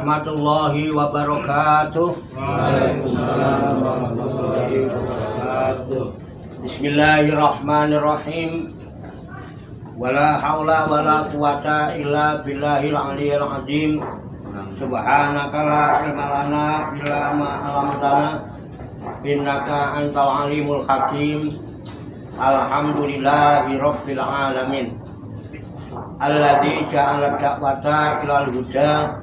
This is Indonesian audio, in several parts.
warahmatullahi wabarakatuh. Waalaikumsalam warahmatullahi wabarakatuh. Bismillahirrahmanirrahim. Wala haula wala quwata illa billahil aliyyil azim. Subhanaka la ilma lana illa ma 'allamtana innaka antal alimul hakim. Alhamdulillahi rabbil alamin. Alladzi ja'ala da'wata ilal huda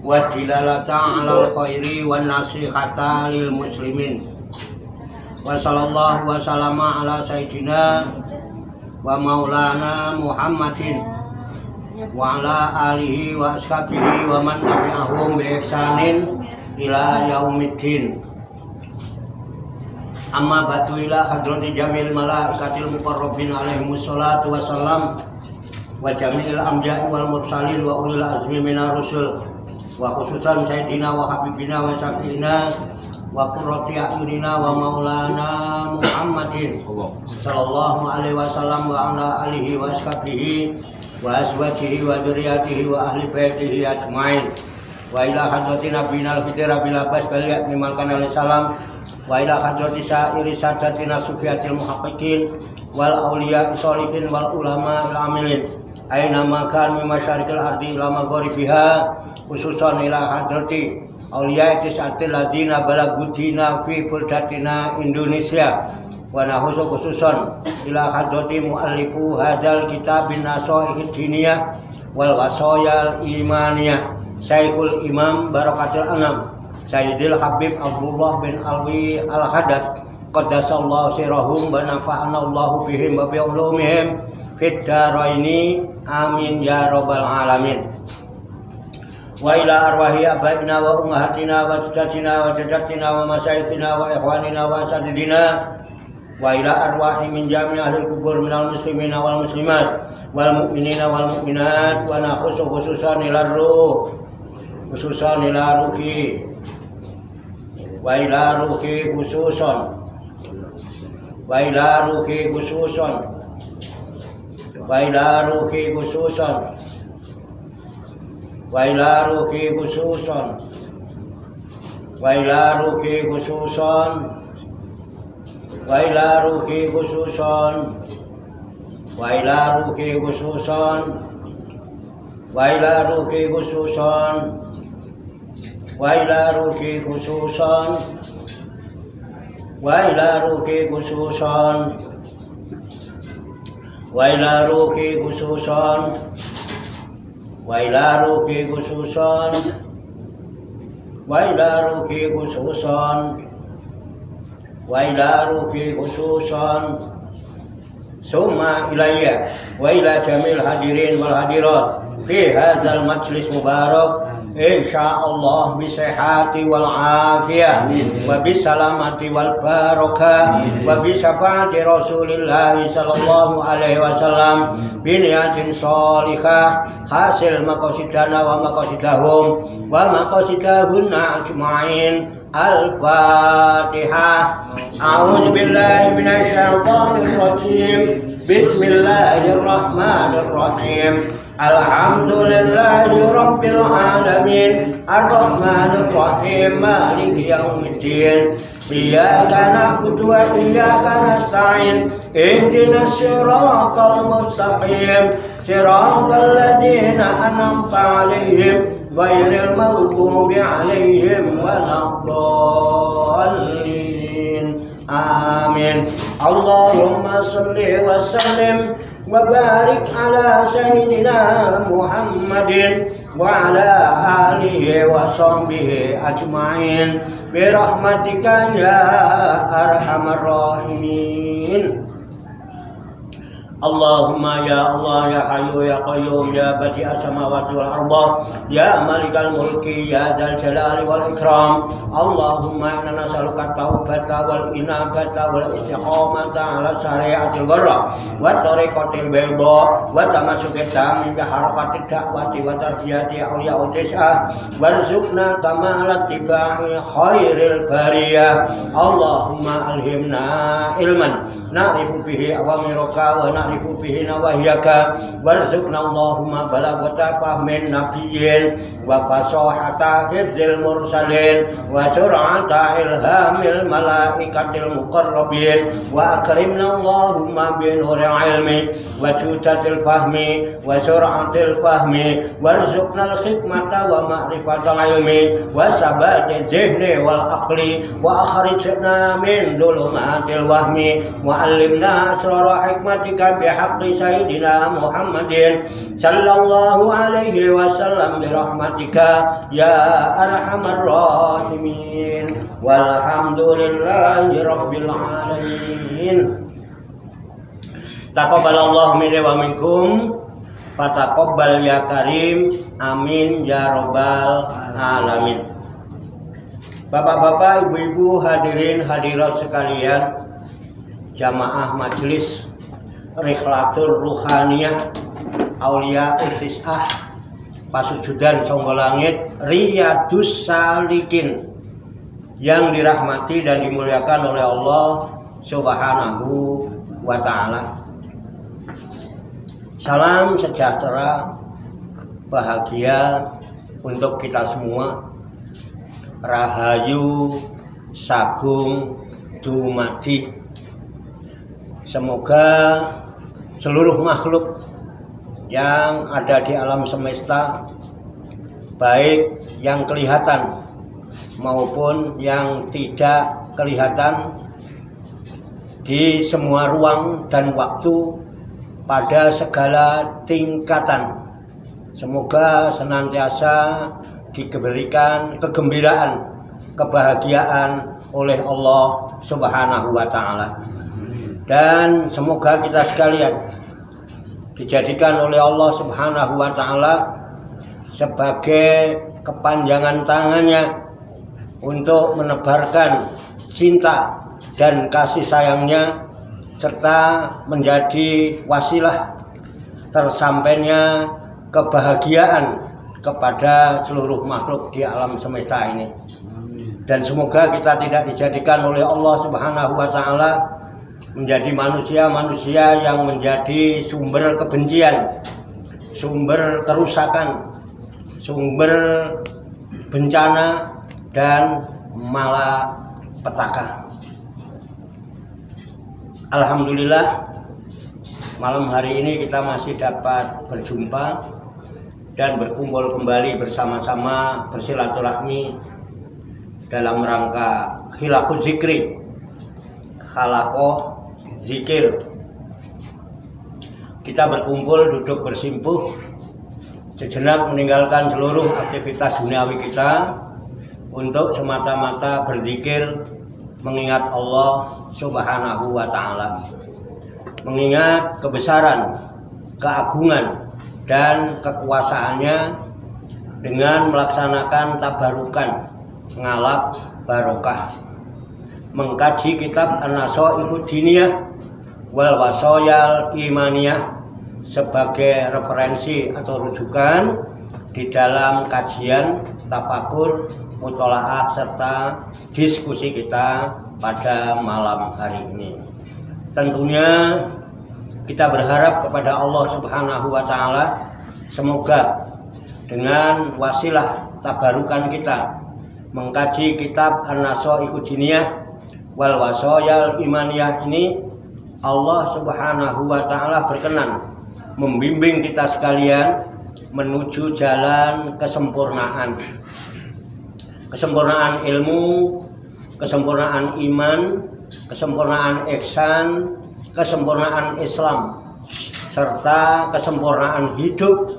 wa dilalata 'alal khairi wan nasihata lil muslimin. Wa sallallahu wa sallama ala sayyidina wa maulana Muhammadin wa ala alihi wa ashabihi wa man tabi'ahum bi ihsanin ila yaumiddin. Amma ba'du ila hadrati jamil malaikatil muqarrabin alaihimus salatu wassalam wa jamil anbiya'i wal mursalin wa ulil azmi minar rusul wa khususan sayyidina wa habibina wa syafi'ina wa qurrati a'yunina wa maulana Muhammadin sallallahu alaihi wasallam wa ala alihi wa ashabihi wa azwajihi wa dzurriyyatihi wa ahli baitihi ajmain. Wa ila hadrati nabiyina al-fitr bil abbas baliyat mimalkan alaihi salam wa ila hadrati sa'iri sadatina sufiyatil muhaqqiqin wal auliya sholihin wal ulama al amilin aina makan min masyarikil ardi ila magharibiha khususan ila hadrati auliya tisatil ladina balagudina fi buldatina Indonesia wa nahusu khususan ila hadrati muallifu hadal kitabin nasoihid diniyah wal wasayal imaniyah Syekhul Imam Barakatul Anam Sayyidil Habib Abdullah bin Alwi Al-Haddad qaddasallahu sirahum wa nafa'ana Allahu bihim wa bi ulumihim fid dharaini amin ya rabbal alamin. Wa ila arwahi abaina wa ummahatina wa jaddatina wa jaddatina wa masyayikhina wa ikhwanina wa asatidina wa ila arwahi min jami' ahli kubur minal muslimina wal muslimat wal mu'minina wal mu'minat wa nakhusu khususan ila ruh khususan ila ruki wa ila ruki khususan wa ila ruki khususan wa ila ruki khususan wa ila ruki khususan wa ila ruki khususan wa ila ruki khususan wa ila ruki khususan wa ila ruki khususan wa ila ruki khususan wa ila ruki khususan wa ila ruki khususan wa ila ruki khususan wa ila ruki khususan wa ila ruki khususan summa ilayya wa ila jamil hadirin wal hadirat fi hadzal majlis mubarak insyaallah bi sihhati wal afiyah wa bi salamati wal barakah wa bi syafaati Rasulillah sallallahu alaihi wasallam bi niyatin shalihah hasil maqasidana wa maqasidahum wa maqasidahunna ajmain. Al-Fatihah. A'udzu billahi minasy syaithanir rajim. Bismillahirrahmanirrahim. Alhamdulillahi rabbil alamin. Ar-Rahmanir Rahim. Maliki yaumiddin. Iyyaka na'budu wa iyyaka nasta'in. Ihdinas siratal mustaqim. Siratal ladzina an'amta 'alaihim ghairil maghdubi 'alaihim waladdallin. Amin. Allahumma shalli wa sallim wa barik ala sayyidina Muhammadin wa ala alihi wa sahbihi ajma'in bi rahmatika ya arhamar rahimin. Allahumma ya Allah ya Hayyu ya Qayyum ya Badi'as samawati wal ardh ya Malikal mulki ya Dzal jalali wal ikram. Allahumma inna nas'aluka taubata wal inabata wal istiqamata ala syari'atil gharra wa tariqatil bayda wa tamassuka tamim bi harakatid da'wati wa tarbiyati awliya utisah warzuqna kamalat tibai khairil bariyah. Allahumma alhimna ilman na'rifu bihi awamiraka wa na'rifu bihi nawahiyaka warzuqna Allahumma balagata fahmin nabiyyin wa fasahata hifdzil mursalin wa sur'ata ilhamil malaikatil muqarrabin wa akrimna Allahumma bi nuril ilmi wa judatil fahmi wa sur'atil fahmi warzuqna al-hikmata wa ma'rifatal ilmi wa sabati zihni wal aqli wa akhrijna min dhulumatil wahmi wa allimna asrara hikmatika bihaqqi sayyidina Muhammadin sallallahu alaihi wasallam bi rahmatika ya arhamar rahimin walhamdulillahi rabbil alamin. Taqabbalallahu minna wa minkum fataqabbal ya karim amin ya rabbal alamin. Bapak-bapak, ibu-ibu, hadirin hadirat sekalian, jamaah majelis Rikhlatur Ruhaniyah Aulia Tis'ah Pasujudan Songgolangit Riyadus Salikin yang dirahmati dan dimuliakan oleh Allah Subhanahu wa ta'ala. Salam sejahtera bahagia untuk kita semua. Rahayu Sagung Dumadi. Semoga seluruh makhluk yang ada di alam semesta, baik yang kelihatan maupun yang tidak kelihatan, di semua ruang dan waktu pada segala tingkatan, semoga senantiasa diberikan kegembiraan, kebahagiaan oleh Allah Subhanahu wa ta'ala. Dan semoga kita sekalian dijadikan oleh Allah Subhanahu wa ta'ala sebagai kepanjangan tangannya untuk menebarkan cinta dan kasih sayangnya, serta menjadi wasilah tersampainya kebahagiaan kepada seluruh makhluk di alam semesta ini. Dan semoga kita tidak dijadikan oleh Allah Subhanahu wa ta'ala menjadi manusia-manusia yang menjadi sumber kebencian, sumber kerusakan, sumber bencana dan malapetaka. Alhamdulillah, malam hari ini kita masih dapat berjumpa dan berkumpul kembali bersama-sama bersilaturahmi dalam rangka khilaqul zikri, khalakoh zikir. Kita berkumpul, duduk bersimpuh, sejenak meninggalkan seluruh aktivitas duniawi kita untuk semata-mata berzikir, mengingat Allah Subhanahu wa ta'ala, mengingat kebesaran, keagungan dan kekuasaannya dengan melaksanakan tabarukan ngalap barokah, mengkaji kitab An-Nashaihud Diniyah wal Wasayal Imaniyah sebagai referensi atau rujukan di dalam kajian, tafakur, mutolaah serta diskusi kita pada malam hari ini. Tentunya kita berharap kepada Allah Subhanahu wa ta'ala, semoga dengan wasilah tabarukan kita mengkaji kitab An-Nashaihud Diniyah wal Wasayal Imaniyah ini, Allah Subhanahu wa ta'ala berkenan membimbing kita sekalian menuju jalan kesempurnaan. Kesempurnaan ilmu, kesempurnaan iman, kesempurnaan ihsan, kesempurnaan Islam, serta kesempurnaan hidup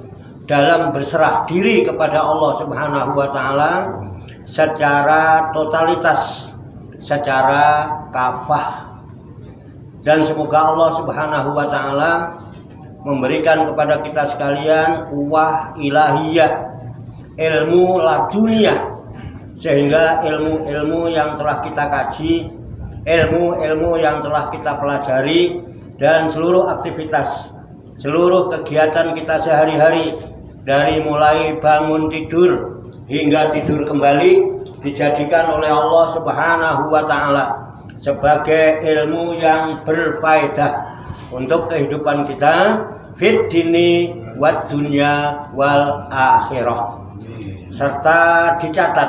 dalam berserah diri kepada Allah Subhanahu wa ta'ala secara totalitas, secara kafah. Dan semoga Allah Subhanahu wa ta'ala memberikan kepada kita sekalian quwwah ilahiyah, ilmu laduniyah, sehingga ilmu-ilmu yang telah kita kaji, ilmu-ilmu yang telah kita pelajari, dan seluruh aktivitas, seluruh kegiatan kita sehari-hari, dari mulai bangun tidur hingga tidur kembali, dijadikan oleh Allah Subhanahu wa ta'ala sebagai ilmu yang berfaedah untuk kehidupan kita fid dini wad dunya wal akhirah, serta dicatat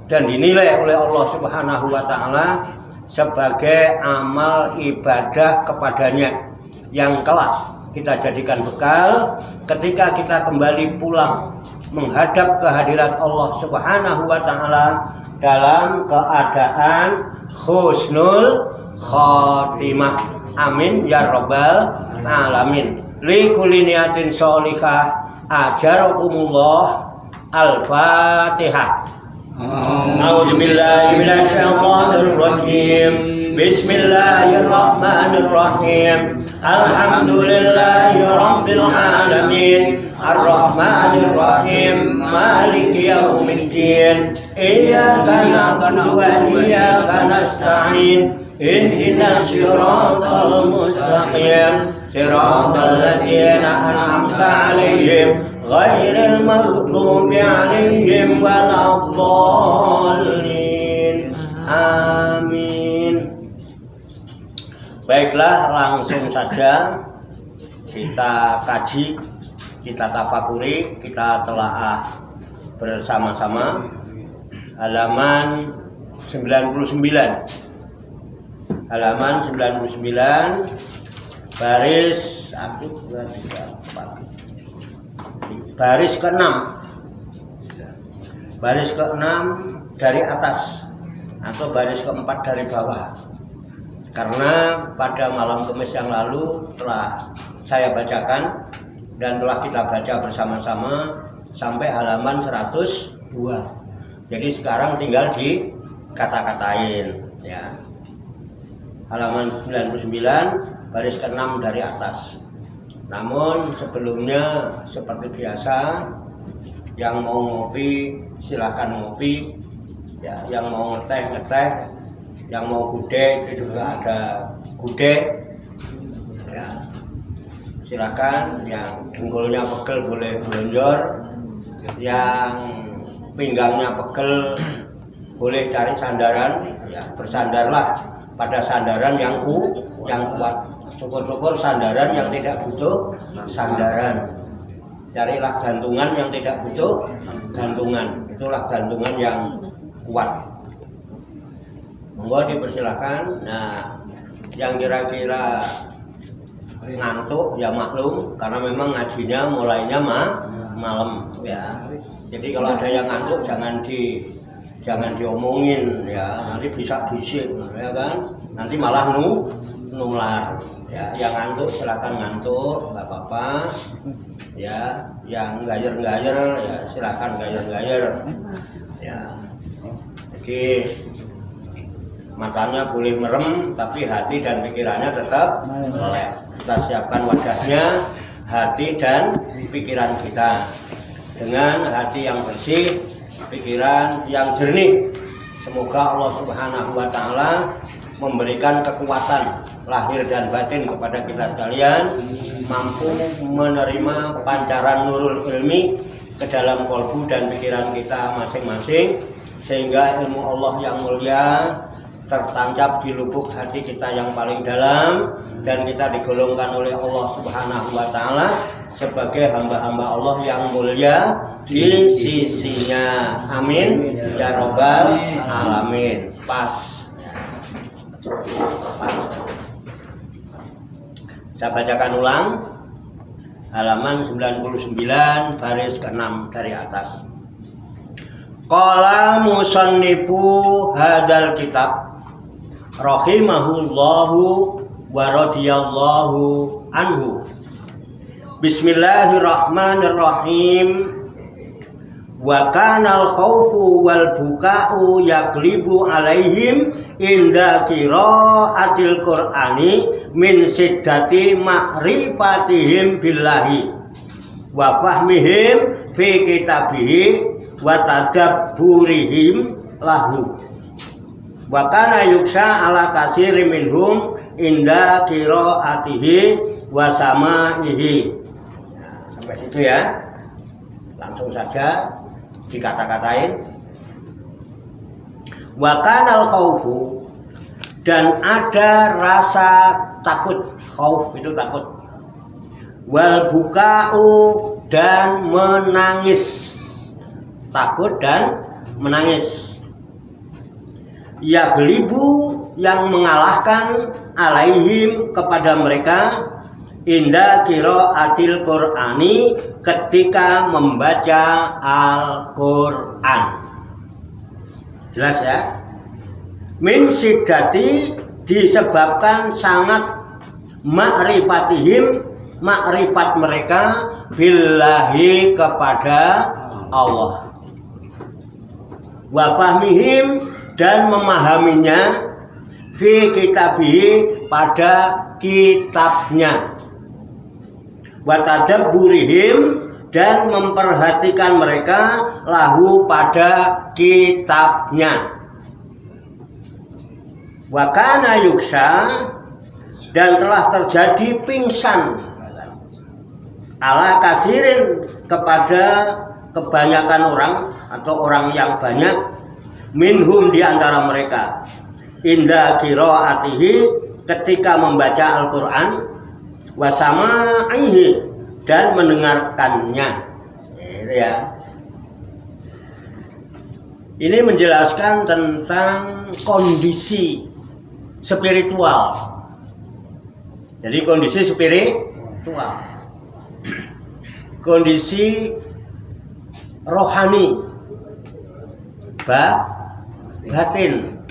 dan dinilai oleh Allah Subhanahu wa taala sebagai amal ibadah kepadanya yang kelak kita jadikan bekal ketika kita kembali pulang menghadap kehadirat Allah Subhanahu wa taala dalam keadaan husnul khotimah. Amin ya rabbal alamin. Li kulli niyatin sholihah ajarakumullah. Al-Fatihah. A'udzu billahi minasy syaithanir rajim. Bismillahirrahmanirrahim. Alhamdulillahi rabbil alamin. Ar-Rahmanir Rahim. Maliki yaumiddin. Iyyaka na'budu wa iyyaka nasta'in. Ihdinas siratal mustaqim. Siratal ladzina an'amta 'alaihim ghairil maghdubi 'alaihim waladdallin. Amin. Baiklah, langsung saja kita kaji, kita tafakuri, kita telaah bersama-sama halaman 99. Halaman 99 baris 1 2 3 4. Baris ke-6. Baris ke-6 dari atas atau baris ke-4 dari bawah. Karena pada malam Kamis yang lalu telah saya bacakan dan telah kita baca bersama-sama sampai halaman 102. Jadi sekarang tinggal di kata-katain ya. Halaman 99 baris ke-6 dari atas. Namun sebelumnya seperti biasa, yang mau ngopi silakan ngopi ya, yang mau ngeteh, yang mau gudeg juga ada gudeg ya. Silakan, yang dengkulnya pegel boleh melonjor, yang pinggangnya pegel boleh cari sandaran ya, bersandarlah pada sandaran yang kuat. Syukur-syukur sandaran yang tidak butuh sandaran. Carilah gantungan yang tidak butuh gantungan. Itulah gantungan yang kuat. Monggo dipersilahkan. Nah, yang kira-kira ngantuk ya maklum, karena memang ngajinya mulainya malam ya. Jadi kalau ada yang ngantuk jangan diomongin ya, nanti bisa bisik ya kan, nanti malah nular ya. Yang ngantuk silakan ngantuk, nggak apa-apa ya. Yang gayer-gayer ya silakan gayer-gayer ya. Jadi matanya boleh merem tapi hati dan pikirannya tetap melek. Kita siapkan wadahnya, hati dan pikiran kita dengan hati yang bersih, pikiran yang jernih. Semoga Allah Subhanahu wa taala memberikan kekuatan lahir dan batin kepada kita sekalian, mampu menerima pancaran nurul ilmi ke dalam kalbu dan pikiran kita masing-masing, sehingga ilmu Allah yang mulia tertancap di lubuk hati kita yang paling dalam, dan kita digolongkan oleh Allah Subhanahu wa taala sebagai hamba-hamba Allah yang mulia di sisinya. Amin ya rabbal alamin. Pas. Saya bacakan ulang halaman 99 baris ke-6 dari atas. Qala musannifu hadzal kitab rahimahullahu wa radhiyallahu anhu. Bismillahirrahmanirrahim. Wa kanal khaufu wal buka'u yaglibu alaihim inda qiraatil qur'ani min siddati ma'rifatihim billahi wa fahmihim fi kitabihi wa tadabburihim lahu. Wa kana yuksa ala katsiri minhum inda qiraatihi wa samaihi. Nah, sampai situ ya. Langsung saja dikata-katain. Wa kanal khaufu, dan ada rasa takut, khauf itu takut. Wal buka'u dan menangis, takut dan menangis. Yaglibu yang mengalahkan alaihim kepada mereka inda qiraatil Qur'ani ketika membaca Al-Qur'an. Jelas ya? Min siddati disebabkan sangat ma'rifatihim, makrifat mereka billahi kepada Allah, wa fahmihim dan memahaminya fi kitabihi pada kitabnya, wa tadabburihim dan memperhatikan mereka lahu pada kitabnya, wa kana yuksha dan telah terjadi pingsan ala kasirin kepada kebanyakan orang atau orang yang banyak minhum di antara mereka inda qiraatihi ketika membaca Al-Qur'an wa samaihi dan mendengarkannya. Itu ya. Ini menjelaskan tentang kondisi spiritual. Jadi kondisi spiritual, kondisi rohani, batin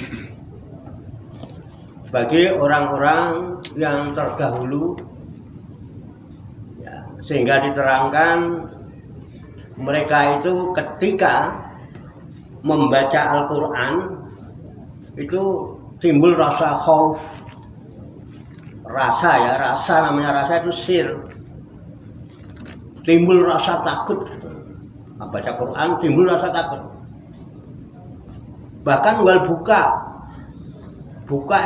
bagi orang-orang yang terdahulu ya, sehingga diterangkan mereka itu ketika membaca Al-Quran itu timbul rasa khauf. Rasa namanya rasa itu sir, timbul rasa takut. Baca Quran timbul rasa takut. Bahkan wal buka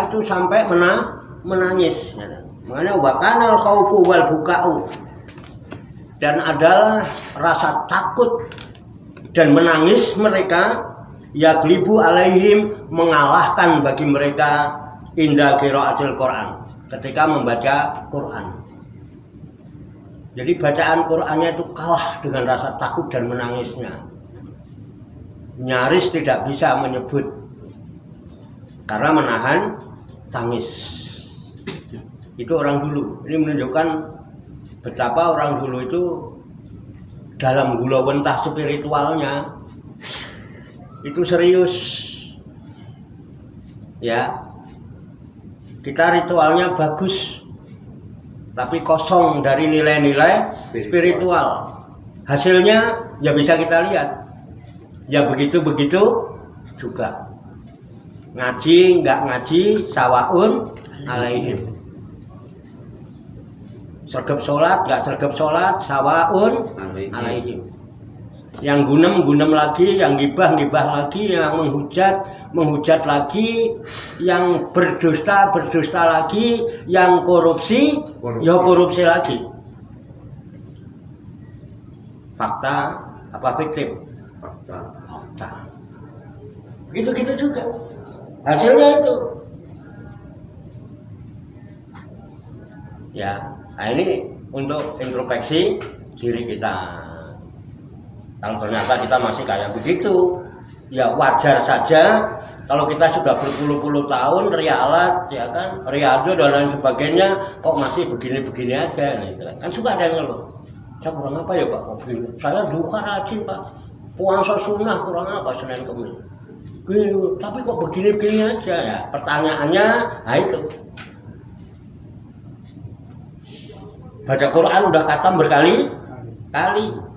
itu sampai menangis. Makanya wakanal khaufu wal buka'u, dan adalah rasa takut dan menangis mereka yaglibu alaihim mengalahkan bagi mereka inda qiraatil Quran ketika membaca Quran. Jadi bacaan Qurannya itu kalah dengan rasa takut dan menangisnya. Nyaris tidak bisa menyebut karena menahan tangis. Itu orang dulu. Ini menunjukkan betapa orang dulu itu dalam gulawentah spiritualnya itu serius. Ya. Kita ritualnya bagus, tapi kosong dari nilai-nilai spiritual. Hasilnya ya bisa kita lihat. Ya begitu-begitu juga. Ngaji nggak ngaji sawaun alaihim. Sergap sholat nggak sergap sholat sawaun alaihim. Yang gunem lagi, yang gibah lagi, yang menghujat lagi, yang berdusta lagi, yang korupsi ya korupsi lagi. Fakta apa fiktif? Fakta. Gitu-gitu juga. Hasilnya itu. Ya, nah ini untuk introspeksi diri kita. Kalau ternyata kita masih kayak begitu, ya wajar saja. Kalau kita sudah berpuluh-puluh tahun rialat, ya kan, riado dan lain sebagainya, kok masih begini-begini aja, gitu kan? Kan suka ada yang ngeluh. Saya kurang apa ya Pak? Saya duka rajin Pak, puasa sunnah kurang apa Senin Kemis. Tapi kok begini-begini aja ya? Pertanyaannya, nah itu. Baca Quran udah khatam berkali-kali.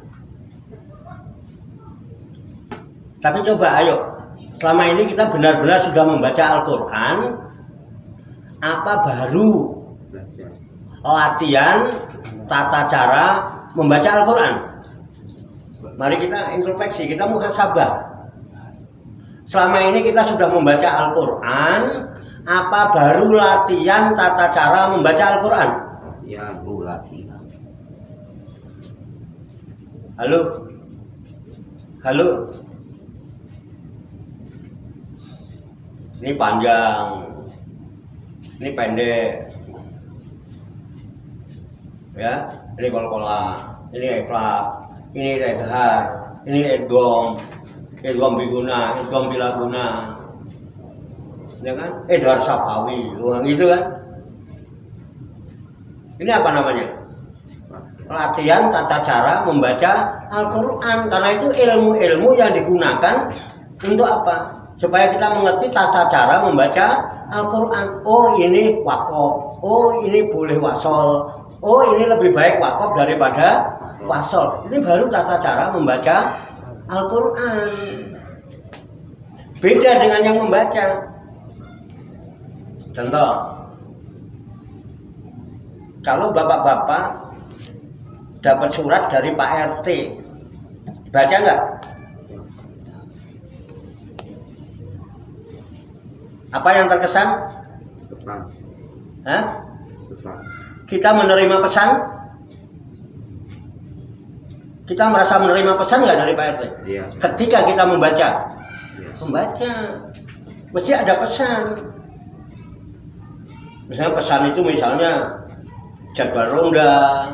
Tapi coba ayo, selama ini kita benar-benar sudah membaca Al-Quran, apa baru latihan tata cara membaca Al-Quran? Mari kita introspeksi, kita muhasabah. Selama ini kita sudah membaca Al-Quran, apa baru latihan tata cara membaca Al-Quran? Ya, latihan. Halo. Ini panjang. Ini pendek. Ya, ini kol-kola, ini eklak, ini edhar, ini edgom biguna, edgom bilaguna. Ya kan? Edhar safawi, gitu kan? Ini apa namanya? Latihan tata cara membaca Al-Quran. Karena itu ilmu-ilmu yang digunakan untuk apa? Supaya kita mengerti tata cara membaca Al-Quran. Oh, ini wakof. Oh, ini boleh wasol. Oh, ini lebih baik wakof daripada wasol. Ini baru tata cara membaca Al-Quran. Beda dengan yang membaca. Contoh, kalau bapak-bapak dapat surat dari Pak RT, baca nggak? Apa yang terkesan? Pesan. Hah? Pesan. Kita menerima pesan? Kita merasa menerima pesan nggak dari Pak RT? Iya. Ketika kita membaca, Iya. membaca, mesti ada pesan. Misalnya pesan itu misalnya jadwal ronda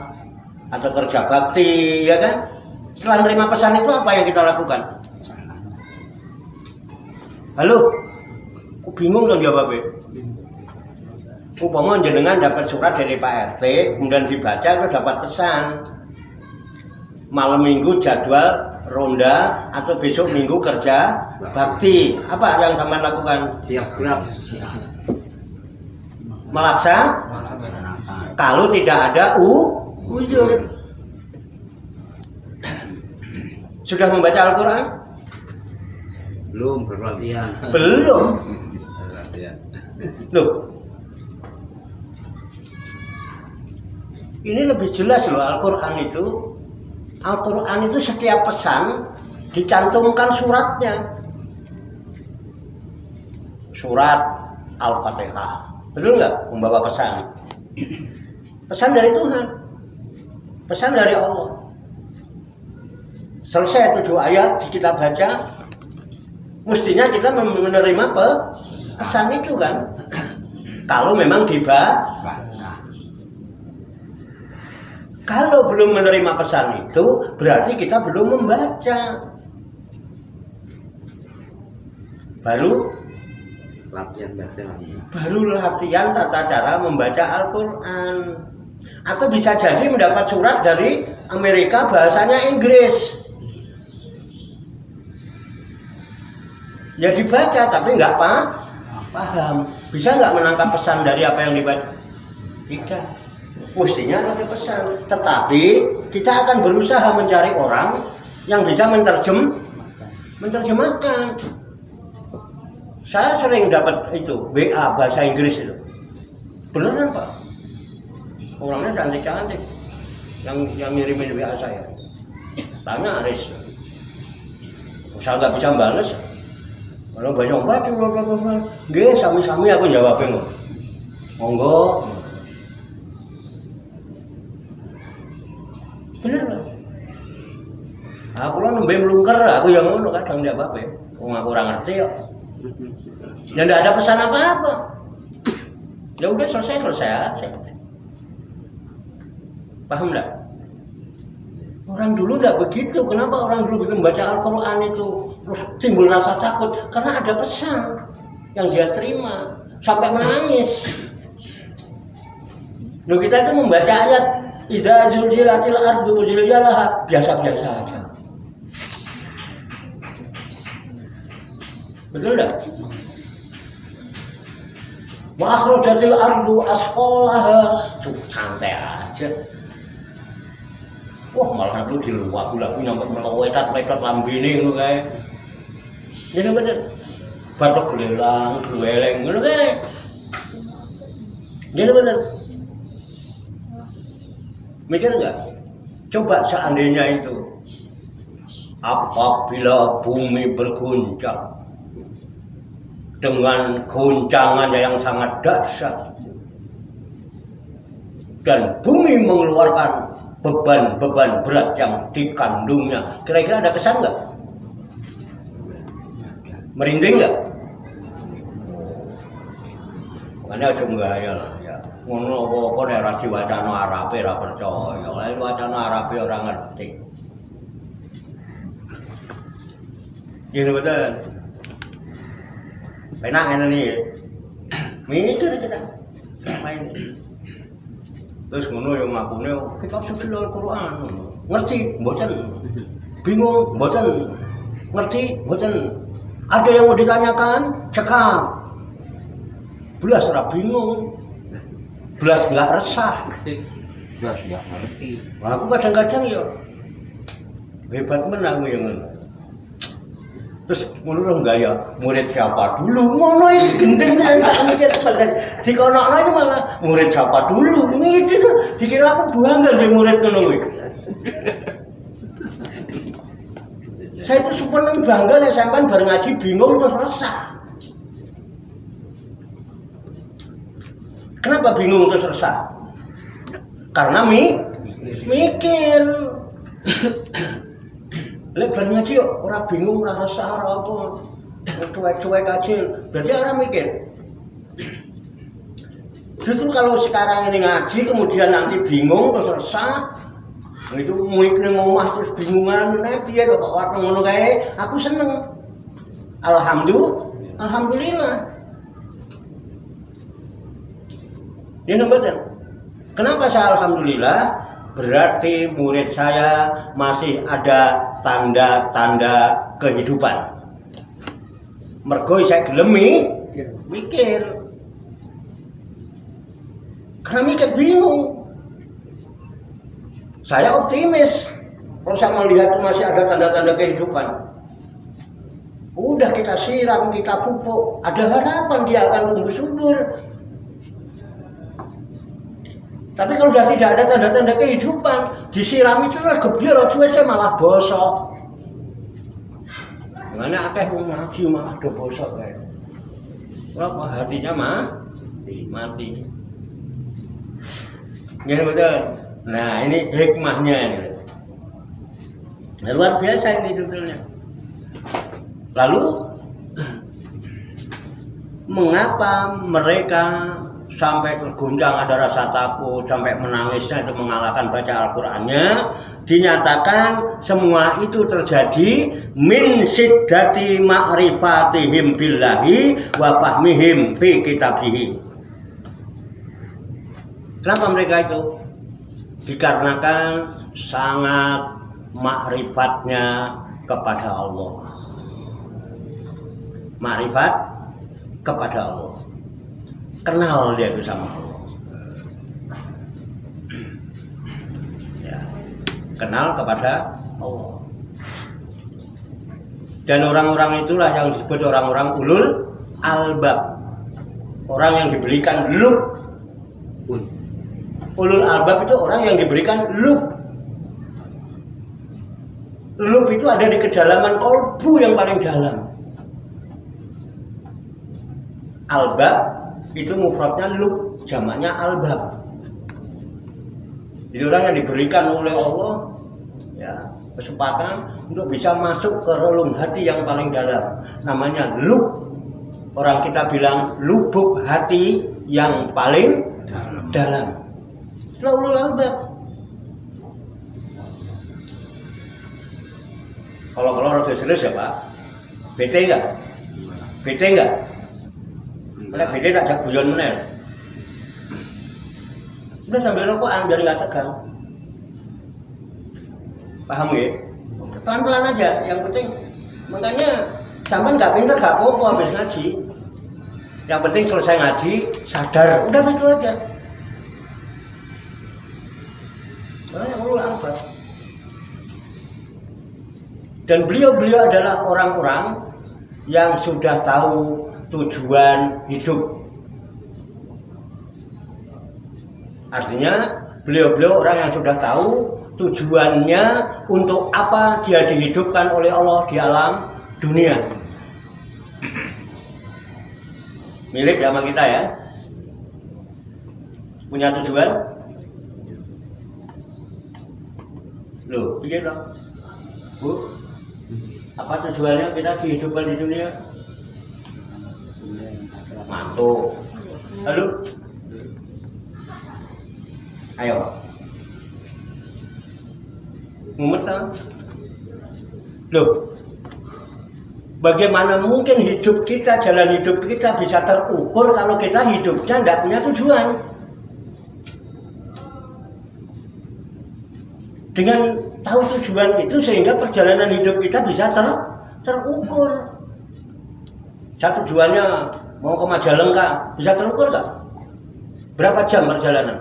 atau kerja bakti, ya kan? Setelah menerima pesan itu apa yang kita lakukan? Halo, aku bingung dong jawabnya. Umpama jenengan dapat surat dari Pak RT, kemudian dibaca terus dapat pesan. Malam minggu jadwal ronda atau besok minggu kerja bakti. Apa yang sampean lakukan? Siap gerak. Melaksanakan. Kalau tidak ada uzur. Sudah membaca Al-Quran? Belum berlatihan. Belum. Loh, ini lebih jelas loh Al-Quran itu. Al-Quran itu setiap pesan dicantumkan suratnya. Surat Al-Fatihah. Betul nggak? Membawa pesan. Pesan dari Tuhan. Pesan dari Allah. Selesai 7 ayat kita baca. Mestinya kita menerima pesan itu kan. Kalau memang dibaca. Kalau belum menerima pesan itu, berarti kita belum membaca. Baru latihan tata cara membaca Al-Quran. Atau bisa jadi mendapat surat dari Amerika bahasanya Inggris. Ya dibaca tapi nggak paham. Bisa nggak menangkap pesan dari apa yang dibaca? Tidak. Mestinya ada pesan. Tetapi kita akan berusaha mencari orang yang bisa menerjemahkan. Saya sering dapat itu WA bahasa Inggris itu. Beneran Pak? Orangnya cantik-cantik. Yang ngirimin WA saya. Tanya Aris. Saya nggak bisa balas. Kalau banyak baca, nggih sami-sami aku jawabin. Monggo. Bener Pak? Aku lah nembe melungker, aku yang ngono kadang ndak apa-apa. Wong aku ora ngerti kok. Ya ndak ada pesan apa-apa. Ya udah selesai aja. Paham nggak? Orang dulu nggak begitu. Kenapa orang dulu bikin baca Al-Quran itu terus timbul rasa takut? Karena ada pesan yang dia terima sampai menangis. Loh, kita itu membaca ayat idza zulzilatil ardu zilzalaha biasa-biasa aja. Betul nggak? Wa akhrajatil ardu asqalaha, santai aja. Wah malah itu di luar lagu nyampe melewetat lambene ngono kae. Ya bener. Batok gelelang, geleleng ngono kae. Ya bener. Mikir enggak? Coba seandainya itu apabila bumi berguncang dengan goncangan yang sangat dahsyat dan bumi mengeluarkan beban-beban berat yang dikandungnya, kira-kira ada kesan nggak? Merinding nggak? Makanya aja bahaya lah ya. Ngono apa-apa nek ora diwacana Arabe ora percaya. Lah wacana Arabe ora ngerti. Iya betul. Penak ngene iki. Mikir kita. Main. Terus ngono yo makune kitab suci Al-Qur'an. Ngerti mboten? Bingung mboten? Ngerti mboten? Ada yang mau ditanyakan? Cekap. Belas ora bingung. Belas enggak resah. Belas enggak ngerti. Wah, aku kadang-kadang ya hebat menang yang ngono. Terus ngono lho gaya murid siapa dulu? Ngono iki gendeng kan tak mikir balik. Dikonokno iki malah murid siapa dulu? Ngiti tuh dikira aku bangga di murid ngono kuwi. Saya itu seneng bangga nek sampean bareng ngaji bingung terus resah. Kenapa bingung terus resah? Karena mikir. Lek bareng ngaji ora bingung, ora resah, ora apa. Cuek-cuek aja. Berarti orang mikir. Justru kalau sekarang ini ngaji kemudian nanti bingung terus resah, itu mikirnya mau mas terus bingungan, nah piye kok warna ngono kae, aku seneng. Alhamdulillah. Ya betul. Kenapa saya alhamdulillah? Berarti murid saya masih ada tanda-tanda kehidupan. Mergo saya gelemi mikir. Karena mikir bingung. Saya optimis kalau saya melihat masih ada tanda-tanda kehidupan. Udah kita siram, kita pupuk, ada harapan dia akan tumbuh subur. Tapi kalau sudah tidak ada tanda-tanda kehidupan, disiram itu gebyar cuaca malah bosok. Gimana akeh wong ngaji malah do bosok kae. Kenapa hatinya mati. Ya betul. Nah, ini hikmahnya ini. Nah, luar biasa ini sebetulnya. Lalu mengapa mereka sampai terguncang ada rasa takut, sampai menangisnya itu mengalahkan baca Al-Qur'annya? Dinyatakan semua itu terjadi min siddati ma'rifatihim billahi wa fahmihim fi kitabihi. Kenapa mereka itu? Dikarenakan sangat ma'rifatnya kepada Allah. Ma'rifat kepada Allah. Kenal dia itu sama Allah. Ya. Kenal kepada Allah. Dan orang-orang itulah yang disebut orang-orang ulul albab. Orang yang diberikan lub. Ulul albab itu orang yang diberikan lub. Lub itu ada di kedalaman kolbu yang paling dalam. Albab itu mufradnya lub, jamaknya albab. Jadi orang yang diberikan oleh Allah ya kesempatan untuk bisa masuk ke relung hati yang paling dalam, namanya lub. Orang kita bilang lubuk hati yang paling dalam. Itulah ulul albab. Kalau harus serius ya Pak, bete enggak? Bete enggak? Kalau bete tak ada guyon menel. Udah sambil rokokan biar nggak tegang. Paham ya? Pelan-pelan aja, yang penting. Makanya sampean nggak pinter nggak apa-apa habis ngaji. Yang penting selesai ngaji sadar, udah itu aja. Yang ulul albab. Dan beliau adalah orang-orang yang sudah tahu tujuan hidup. Artinya beliau orang yang sudah tahu tujuannya untuk apa dia dihidupkan oleh Allah di alam dunia. Mirip sama kita ya. Punya tujuan? Loh, pikir dong. Bu, apa tujuannya kita dihidupkan di dunia? Mantuk. Halo? Ayo. Mumet kan? Loh, bagaimana mungkin hidup kita, jalan hidup kita bisa terukur kalau kita hidupnya tidak punya tujuan? Dengan tahu tujuan itu sehingga perjalanan hidup kita bisa terukur. Satu tujuannya mau ke Majalengka, bisa terukur nggak? Berapa jam perjalanan?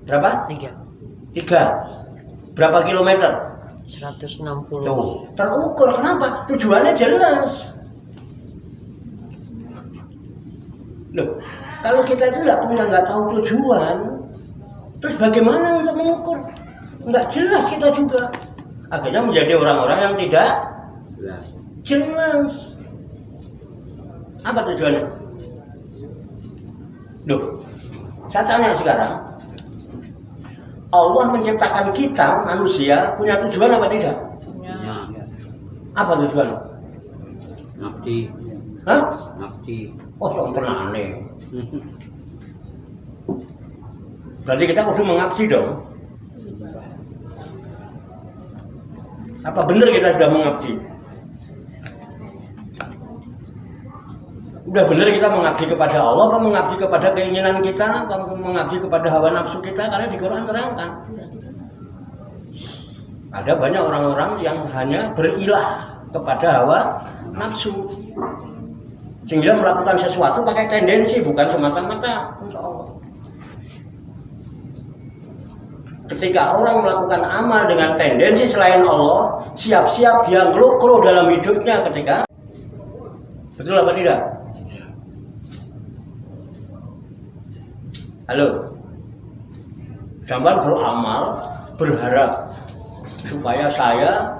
Berapa? 3. Berapa kilometer? 160. Tuh, terukur. Kenapa? Tujuannya jelas. Loh, kalau kita itu nggak tahu tujuan, terus bagaimana untuk mengukur? Nggak jelas kita juga. Akhirnya menjadi orang-orang yang tidak jelas. Apa tujuannya? Loh, saya tanya sekarang, Allah menciptakan kita manusia punya tujuan apa tidak? Punya. Apa tujuan? Ngabdi. Hah? Ngabdi. Oh, yang pernah aneh. Berarti kita kudu mengabdi dong. Apa benar kita sudah mengabdi? Udah benar kita mengabdi kepada Allah, apa mengabdi kepada keinginan kita, apa mengabdi kepada hawa nafsu kita? Karena di Quran terangkan. Ada banyak orang-orang yang hanya berilah kepada hawa nafsu, sehingga melakukan sesuatu pakai tendensi, bukan semata-mata untuk Allah. Ketika orang melakukan amal dengan tendensi selain Allah, siap-siap dia ngelukro dalam hidupnya ketika. Betul apa tidak? Halo, sampai beramal, berharap supaya saya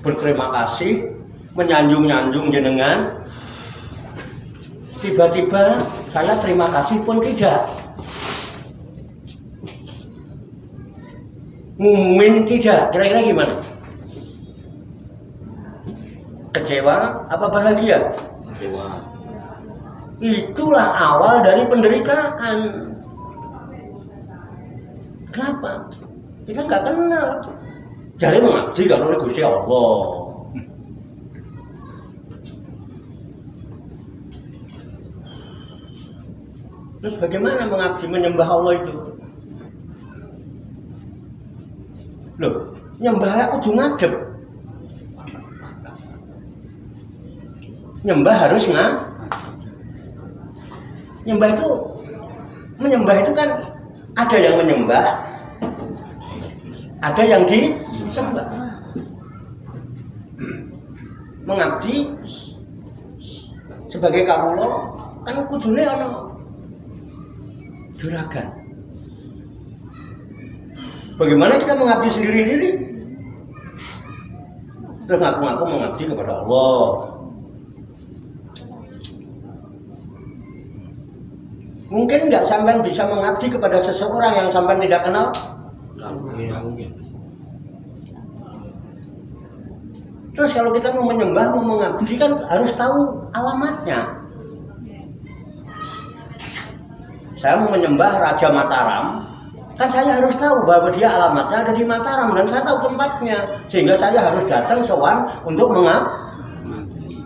berterima kasih, menyanjung-nyanjung jenengan. Tiba-tiba saya terima kasih pun tidak, ngumumin tidak. Kira-kira gimana? Kecewa apa bahagia? Kecewa. Itulah awal dari penderitaan. Kenapa? Kita nggak kenal. Jadi mengabdi kalau oleh Gusti Allah. Terus bagaimana mengabdi menyembah Allah itu? Loh, nyembah aku kudu ngadep. Nyembah harus nyembah itu, menyembah itu kan ada yang menyembah, ada yang disembah. Mengabdi sebagai kawula kan kudune ana juragan. Bagaimana kita mengabdi sendiri-sendiri? Terus ngaku-ngaku mengabdi kepada Allah. Mungkin nggak sampai bisa mengabdi kepada seseorang yang sampai tidak kenal? Mungkin. Terus kalau kita mau menyembah, mau mengabdi kan harus tahu alamatnya. Saya mau menyembah Raja Mataram, kan saya harus tahu bahwa dia alamatnya ada di Mataram dan saya tahu tempatnya, sehingga saya harus datang sowan untuk mengabdi.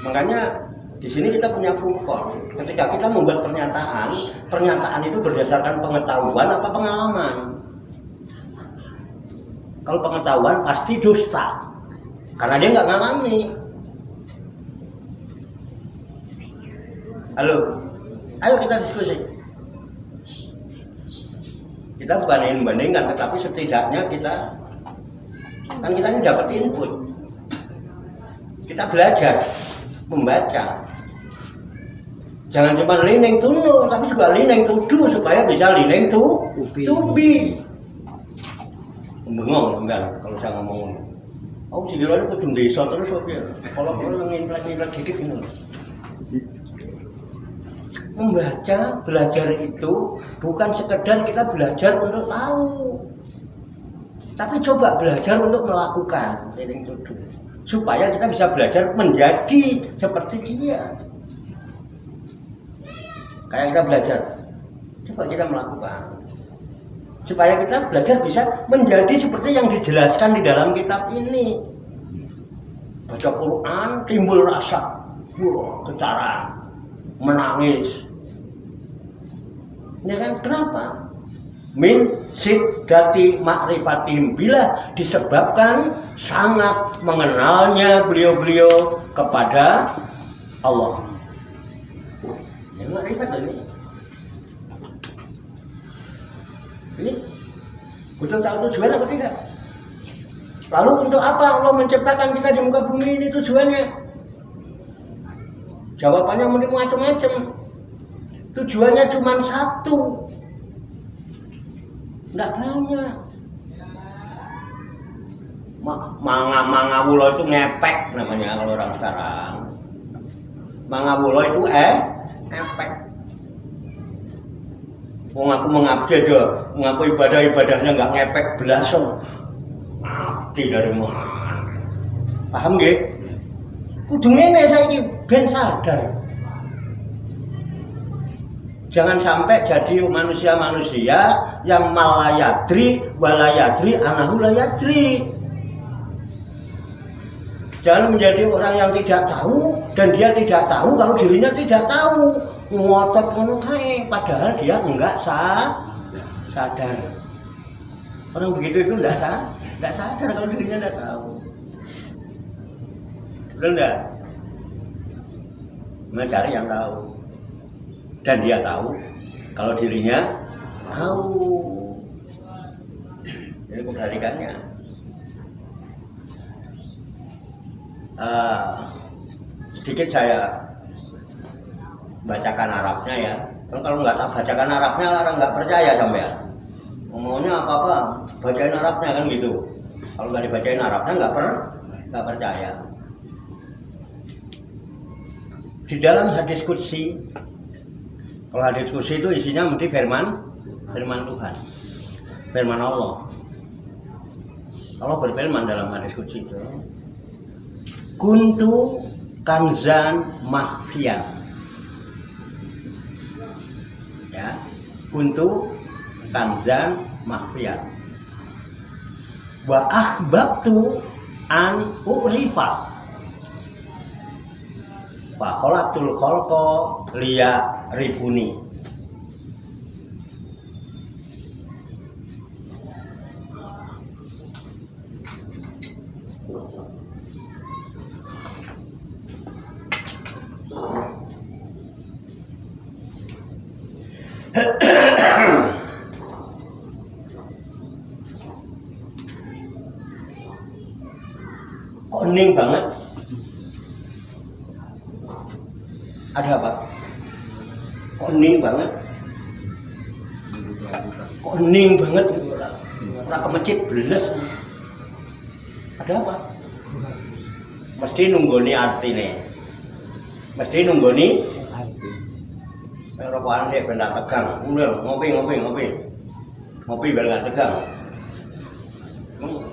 Makanya di sini kita punya fungkor. Ketika kita membuat pernyataan itu berdasarkan pengetahuan apa pengalaman. Kalau pengetahuan pasti dusta, karena dia nggak ngalami. Halo, ayo kita diskusi. Kita bukan membandingkan, tetapi setidaknya kita ini dapat input. Kita belajar membaca. Jangan cuma lining to know, tapi juga lining to do supaya bisa lining to be. Bengong enggak kalau saya ngomong. Oh, sikilane kudu desa terus opo ya. Kalau ngimplek-ngimplek dikit gitu. Membaca, belajar itu bukan sekedar kita belajar untuk tahu, tapi coba belajar untuk melakukan lining to do. supaya kita bisa belajar menjadi seperti dia. Kayak kita belajar, coba kita melakukan supaya kita belajar bisa menjadi seperti yang dijelaskan di dalam kitab ini. Baca Quran timbul rasa getaran, menangis. Ya kan? Kenapa? Min siddati ma'rifatihim, bila disebabkan sangat mengenalnya beliau-beliau kepada Allah. Ya ma'rifat ini. Ini betul tahu tujuan apa tidak? Lalu untuk apa Allah menciptakan kita di muka bumi ini tujuannya? Jawabannya mungkin macam-macam. Tujuannya cuma satu. Enggak banyak. Mangawulo itu ngepek namanya kalau orang sekarang. Mangawulo itu ngepek. Wong aku mengabdi aja, ngaku ibadahnya nggak ngepek belasan. Abdi dari mana? Paham nggih? Kudu ngene saiki ben sadar. Jangan sampai jadi manusia-manusia yang malayadri walayadri anahu layadri. Jangan menjadi orang yang tidak tahu dan dia tidak tahu kalau dirinya tidak tahu. Ngotot ngono kae padahal dia enggak sadar. Orang begitu itu enggak sadar kalau dirinya enggak tahu. Betul enggak? Mencari yang tahu. Dan dia tahu kalau dirinya tahu. Ini kebalikannya. Sedikit saya bacakan Arabnya ya. Kalau nggak bacakan Arabnya orang nggak percaya sampean. Ngomongnya apa-apa bacain Arabnya kan gitu. Kalau nggak dibacain Arabnya nggak percaya. Di dalam hadis qudsi, kalau hadis qudsi itu isinya mesti firman Tuhan, firman Allah. Allah berfirman dalam hadis qudsi itu, kuntu kanzan mahfiyan. Ya, kuntu kanzan mahfiyan. Wa akhbabtu an urifa. Fa khalaqtul khalqa liya ribuni. Kok hening banget? Ada apa? Kok hening banget? Kok hening banget? Orang ke masjid beles. Ada apa? Mesti nunggoni artine. Mesti nunggoni arti. Rokokan sik ben tegang. Ngopi. Ngopi ben gak tegang.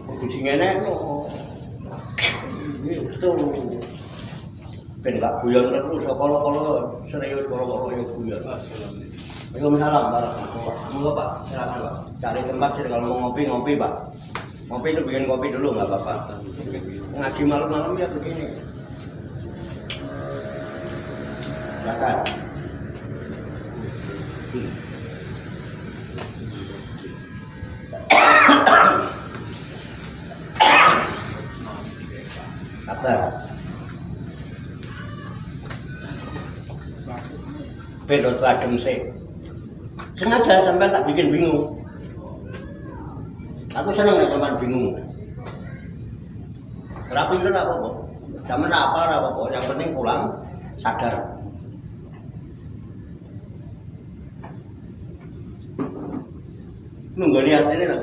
Kudu sing ngene itu ben gak guyon terus kalau serius kalau ya guyon. Waalaikumsalam warahmatullahi. Monggo Pak, silakan Pak. Cari tempat sih kalau mau ngopi Pak. Ngopi itu bikin kopi dulu nggak apa-apa. Ngaji malam-malam ya begini. Silakan. Sabar. Pedot adem sih. Sengaja sampai tak bikin bingung. Aku senang nek sampean bingung. Rapi itu enggak apa-apa. Zaman apa-apa, yang penting pulang sadar. Nunggoni artinya lho.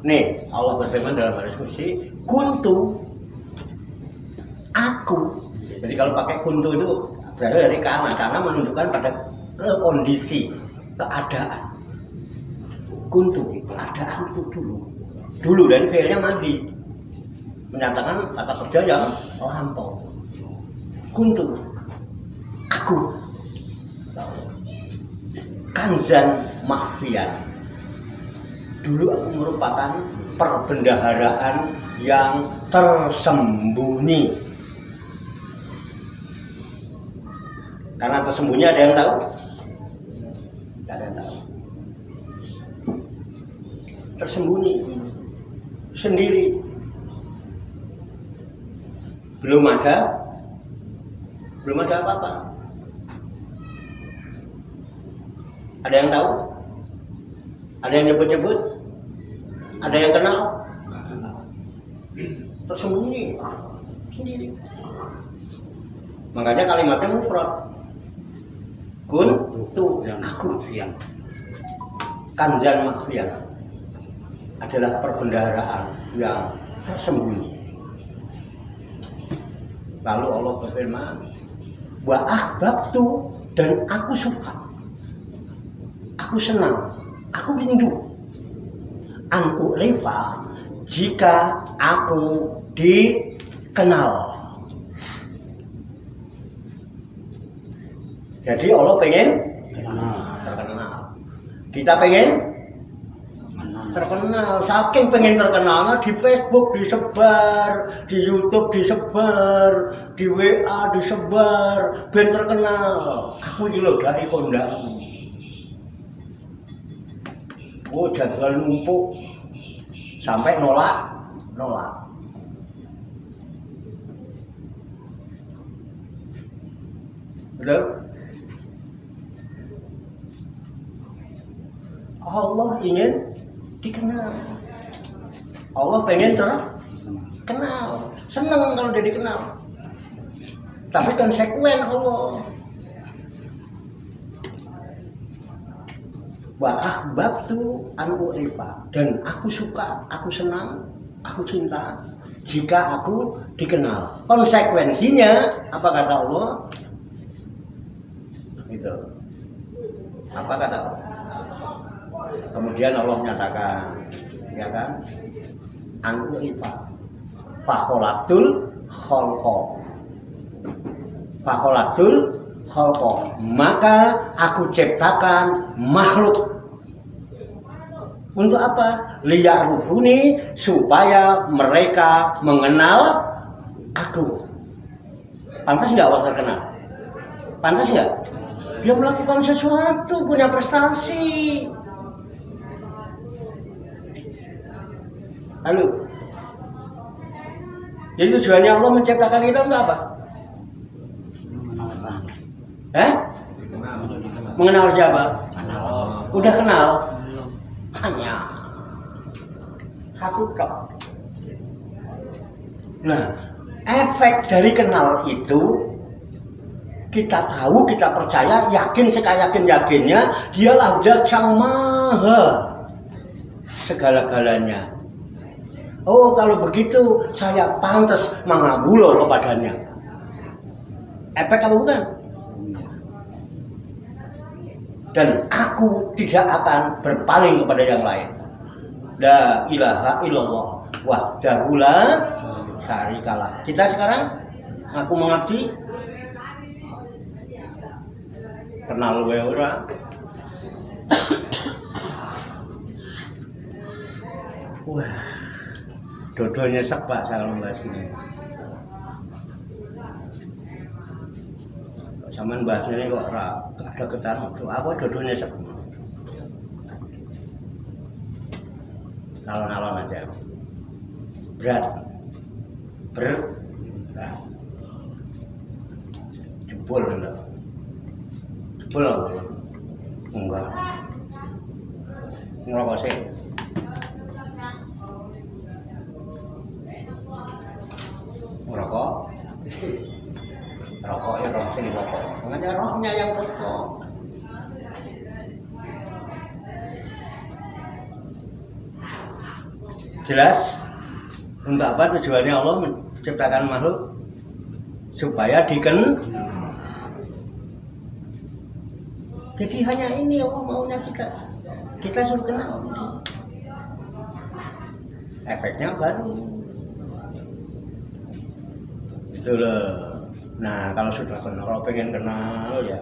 Nih, Allah berfirman dalam hadis qudsi, kuntu aku. Jadi kalau pakai kuntu itu berarti dari karena menunjukkan pada kondisi, keadaan. Kuntu, keadaan itu dulu dan fiilnya madi. menyatakan kata kerja yang lampau. Kuntu, aku kanzan makhfiyan. Dulu aku merupakan perbendaharaan yang tersembunyi. Karena tersembunyi ada yang tahu? Tidak ada yang tahu. Tersembunyi sendiri. Belum ada apa-apa. Ada yang tahu? Ada yang nyebut-nyebut? Ada yang kenal? Tersembunyi sendiri. Makanya kalimatnya mufrad. Kuntu, aku, kanzan makhfiyan adalah perbendaharaan yang tersembunyi. Lalu Allah berfirman, wa ahbabtu, dan aku suka, aku senang, aku rindu, an u'rifa, jika aku dikenal. Jadi Allah pengen terkenal. Kita pengen terkenal. Saking pengen terkenalnya, di Facebook disebar, di YouTube disebar, di WA disebar, ben terkenal. Aku iki lho gak kondaku. Oh, jadwal numpuk sampai nolak. Betul? Allah ingin dikenal. Allah pengen terkenal. Senang kalau dia dikenal. Tapi konsekuen Allah. Wa ahbabtu an u'rifa, dan aku suka, aku senang, aku cinta jika aku dikenal. Konsekuensinya apa kata Allah? Itu. Apa kata Allah? Kemudian Allah menyatakan, ya kan? An u'rifa fa khalaqtul khalqa, maka aku ciptakan makhluk. Untuk apa? Liya'rufuni, supaya mereka mengenal aku. Pantas nggak Allah terkenal? Pantas nggak? Dia melakukan sesuatu, punya prestasi. Lalu, jadi tujuannya Allah menciptakan kita untuk apa? Mengenal siapa? Udah kenal? Hanya satu tok. Nah, efek dari kenal itu kita tahu, kita percaya, yakin sekayakin-yakinnya dialah Zat Sang Maha segala-galanya. Oh, kalau begitu saya pantas mengabullah kepadanya. Efek apa bukan? Dan aku tidak akan berpaling kepada yang lain. La ilaha illallah wahdahu la syarikalah. Kita sekarang aku mengabdi, kenal wae ora. Wah, dodonya nyesek Pak kalau bahas ini. Zaman bahas ini kok ada getar, apa dodonya nyesek. Alon-alon aja. Berat. Jebol enggak? Jebol enggak. Ngerokok sih. Ngerokok. Rokok ya roh sini rokok. Makanya rohnya yang rokok. Jelas untuk apa tujuannya Allah menciptakan makhluk? Supaya dikenal. Jadi hanya ini Allah maunya kita suruh kenal. Efeknya baru Gitu loh. Nah kalau sudah kenal, kalau pengen kenal ya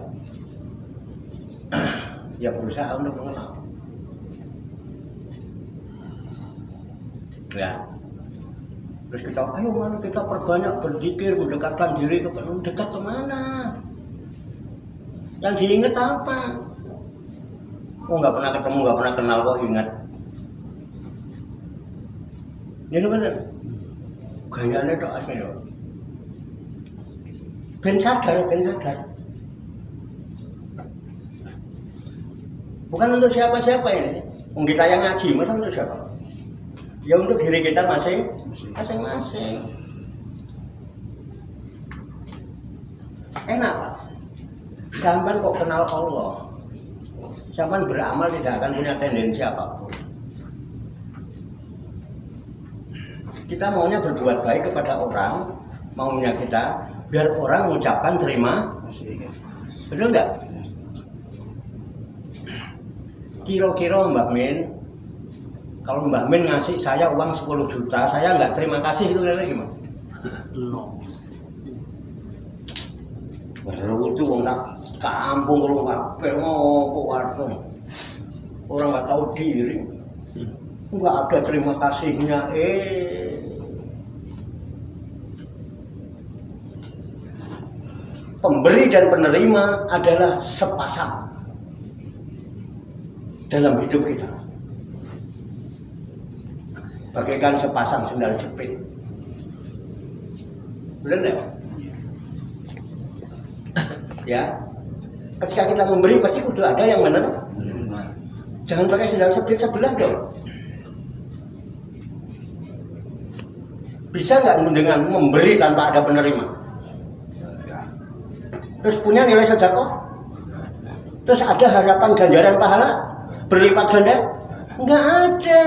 ya berusaha untuk mengenal. Ya. Terus kita, ayo mari kita perbanyak berzikir, mendekatkan diri dekat kemana? Yang diingat apa? Oh nggak pernah ketemu, nggak pernah kenal kok ingat. Ini bener. Gayanya itu asli loh. Ben sadar. Bukan untuk siapa-siapa ini. Kita yang ngaji, masa untuk siapa? Ya untuk diri kita masing-masing. Enak Pak. Sampai kok kenal Allah. Sampai beramal tidak akan punya tendensi apapun. Kita maunya berbuat baik kepada orang, maunya kita biar orang mengucapkan terima kasih. Betul nggak? Kira-kira Mbak Min, kalau Mbak Min ngasih saya uang 10 juta, saya nggak terima kasih, itu kira-kira gimana? No. Baru itu orang kampung kalau nggak ngopo warga, orang nggak tahu diri, nggak ada terima kasihnya. Pemberi dan penerima adalah sepasang dalam hidup kita. Bagaikan sepasang sendal jepit. Benar nggak? Ya. Ketika kita memberi pasti kudu ada yang benar. Jangan pakai sendal jepit sebelah dong. Bisa nggak dengan memberi tanpa ada penerima? Terus punya nilai sedekah? Terus ada harapan ganjaran pahala berlipat ganda? Enggak ada.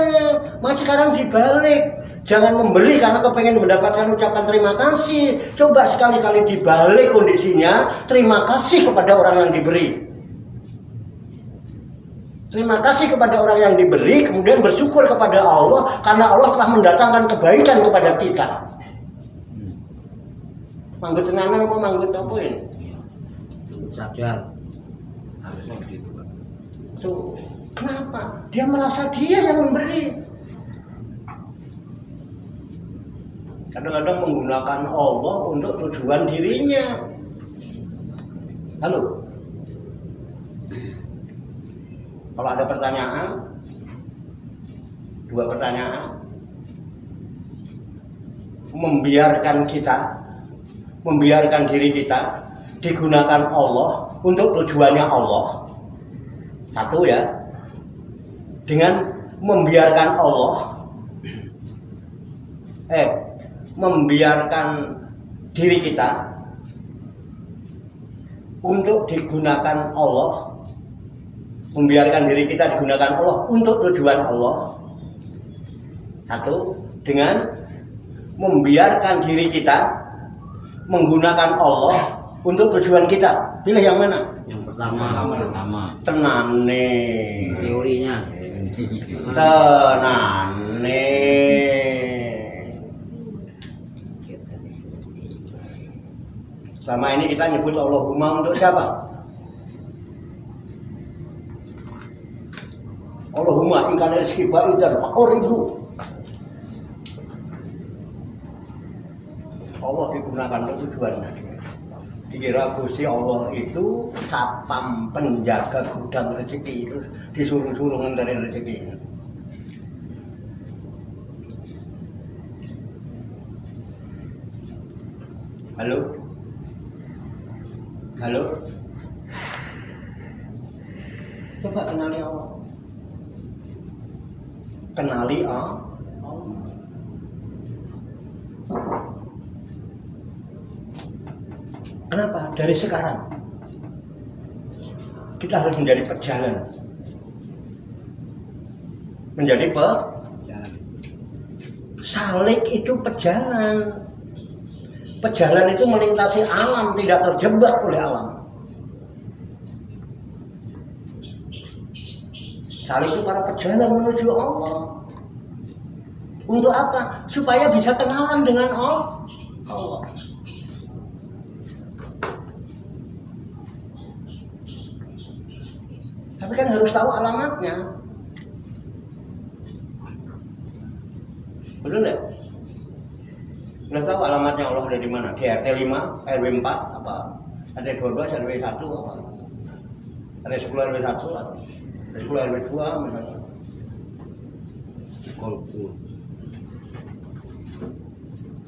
Mas sekarang dibalik. Jangan memberi karena kepengen mendapatkan ucapan terima kasih. Coba sekali-kali dibalik kondisinya, terima kasih kepada orang yang diberi. Terima kasih kepada orang yang diberi, kemudian bersyukur kepada Allah karena Allah telah mendatangkan kebaikan kepada kita. Manggut tenanan apa manggut apa ini? Sadar. Harusnya begitu, Pak. Tuh, kenapa? Dia merasa dia yang memberi. Kadang-kadang menggunakan Allah untuk tujuan dirinya. Halo? Kalau ada pertanyaan, 2 pertanyaan, membiarkan diri kita digunakan Allah untuk tujuannya Allah. 1 ya, dengan membiarkan diri kita untuk digunakan Allah, membiarkan diri kita digunakan Allah untuk tujuan Allah. 1, dengan membiarkan diri kita menggunakan Allah untuk tujuan kita. Pilih yang mana? Yang pertama. Tenane. Teorinya. Tenane. Selama ini kita nyebut Allahumma untuk siapa? Allahumma in kana rizqi ba'idan faqribu. Allah digunakan untuk tujuannya. Dikira Gusti Allah itu satpam penjaga gudang rezeki, itu disuruh-suruh nganterin rezeki. Halo? Coba kenali Allah. Kenali Allah. Kenapa? Dari sekarang kita harus menjadi pejalan. Menjadi salik itu pejalan. Pejalan itu melintasi alam, tidak terjebak oleh alam. Salik itu para pejalan menuju Allah. Untuk apa? Supaya bisa kenalan dengan Allah. Tapi kan harus tahu alamatnya. Betul nggak? Nggak tahu alamatnya Allah ada di mana? Di RT 5, RW 4, apa? Ada 12, RW 1, apa? Ada 10 RW 1, atau ada 10 RW 2 misalnya. Kolbu.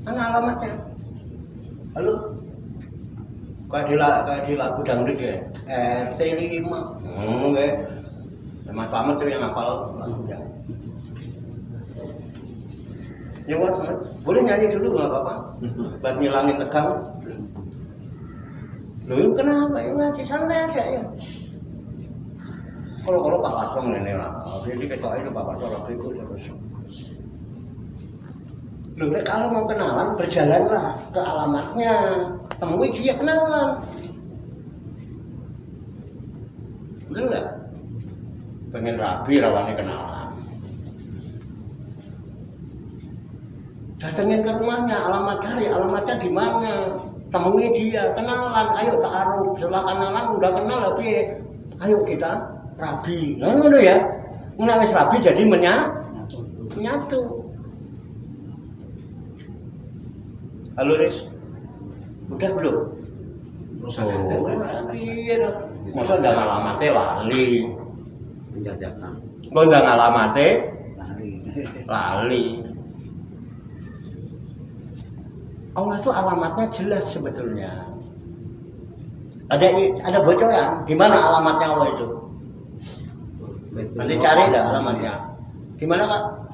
Mana alamatnya? Halo? Kayak di lagu dangdut ya, RT 5. Enggak. Mas Slamet tuh yang hafal lagunya. Nyewot, boleh nyanyi dulu nggak apa-apa. Buat ngilangin tegang. Loh kenapa? Ya ngaji santai aja ya. Kalau Pak Pasong ini lah, jadi ketua itu Pak Pasong waktu itu terus. Loh, kalau mau kenalan berjalanlah ke alamatnya, temui dia kenalan. Betul nggak? Pengen rapi rawannya kenalan. Datengin ke rumahnya, alamatnya di mana? Temui dia, kenalan, ayo ta'aruf. Setelah kenalan udah kenal tapi ayo kita rabi. Nah, ngono ya. Nek wis rabi jadi menyatu. Halo Riz, udah belum? Iya, masa udah ngalamatnya lali. Penjajakan. Kok udah ngalamatnya lali. Allah itu alamatnya jelas sebetulnya. Ada bocoran di mana alamatnya Allah itu? Nanti cari dah alamatnya. Gimana Pak?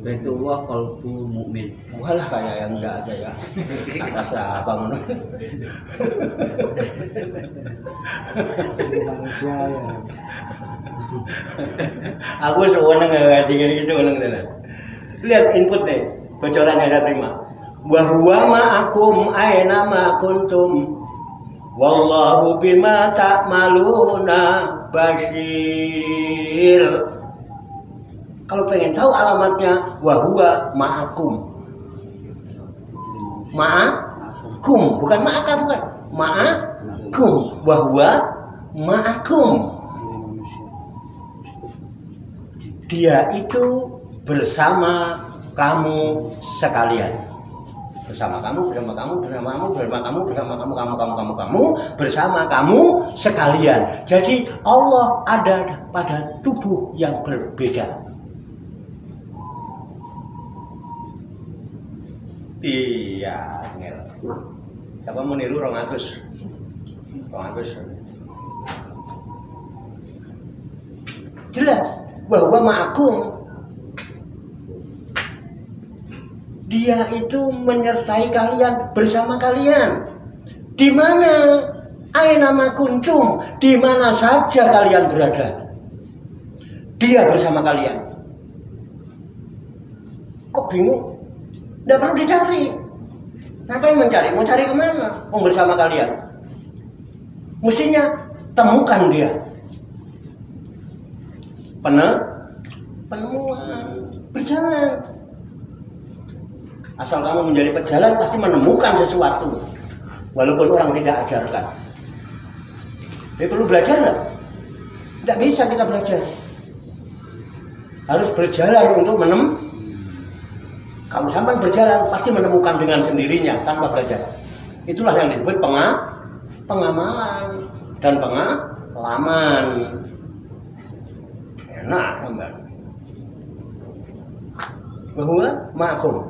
Baitullah qalbu mukmin. Walah kayak yang enggak ada ya. Atas apa ngono. Aku sewenang enggak gitu wenang tenan. Lihat input deh, bocoran yang saya terima. Wa huwa ma'akum aina ma kuntum. Wallahu bima ta'maluna basyir. Kalau pengen tahu alamatnya, wahwa ma'akum. Ma'akum, bukan ma'aka, bukan. Ma'akum, wahwa ma'akum. Dia itu bersama kamu sekalian. Bersama kamu, bersama kamu, bersama kamu, bersama kamu, bersama kamu, bersama kamu sekalian. Jadi Allah ada pada tubuh yang berbeda. Iya, ngel. Siapa mau niru 200? 200. Jelas bahwa ma'akum. Dia itu menyertai kalian, bersama kalian. Di mana? Aina ma kuntum, di mana saja kalian berada. Dia bersama kalian. Kok bingung? Tidak perlu dicari. Ngapain mencari? Mau cari kemana? Mau bersama kalian. Mestinya temukan dia. Penemuan. Berjalan. Asal kamu menjadi pejalan pasti menemukan sesuatu. Walaupun orang tidak ajarkan. Jadi perlu belajar nggak? Tidak bisa kita belajar. Harus berjalan untuk menemukan. Kalau sampai berjalan pasti menemukan dengan sendirinya tanpa belajar. Itulah yang disebut pengamalan dan pengalaman. Enak sampai. Bahwa ma'akum.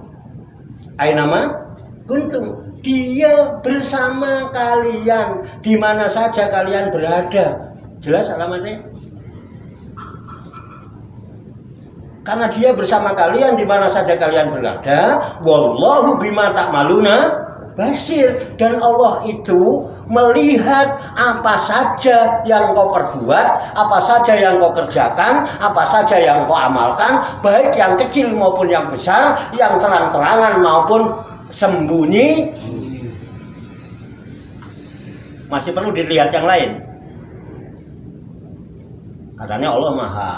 Ainama kuntum. Dia bersama kalian di mana saja kalian berada. Jelas alamatnya? Karena dia bersama kalian di mana saja kalian berada. Wallahu bima ta'maluna basir. Dan Allah itu melihat apa saja yang kau perbuat, apa saja yang kau kerjakan, apa saja yang kau amalkan, baik yang kecil maupun yang besar, yang terang-terangan maupun sembunyi. Masih perlu dilihat yang lain. Katanya Allah Maha.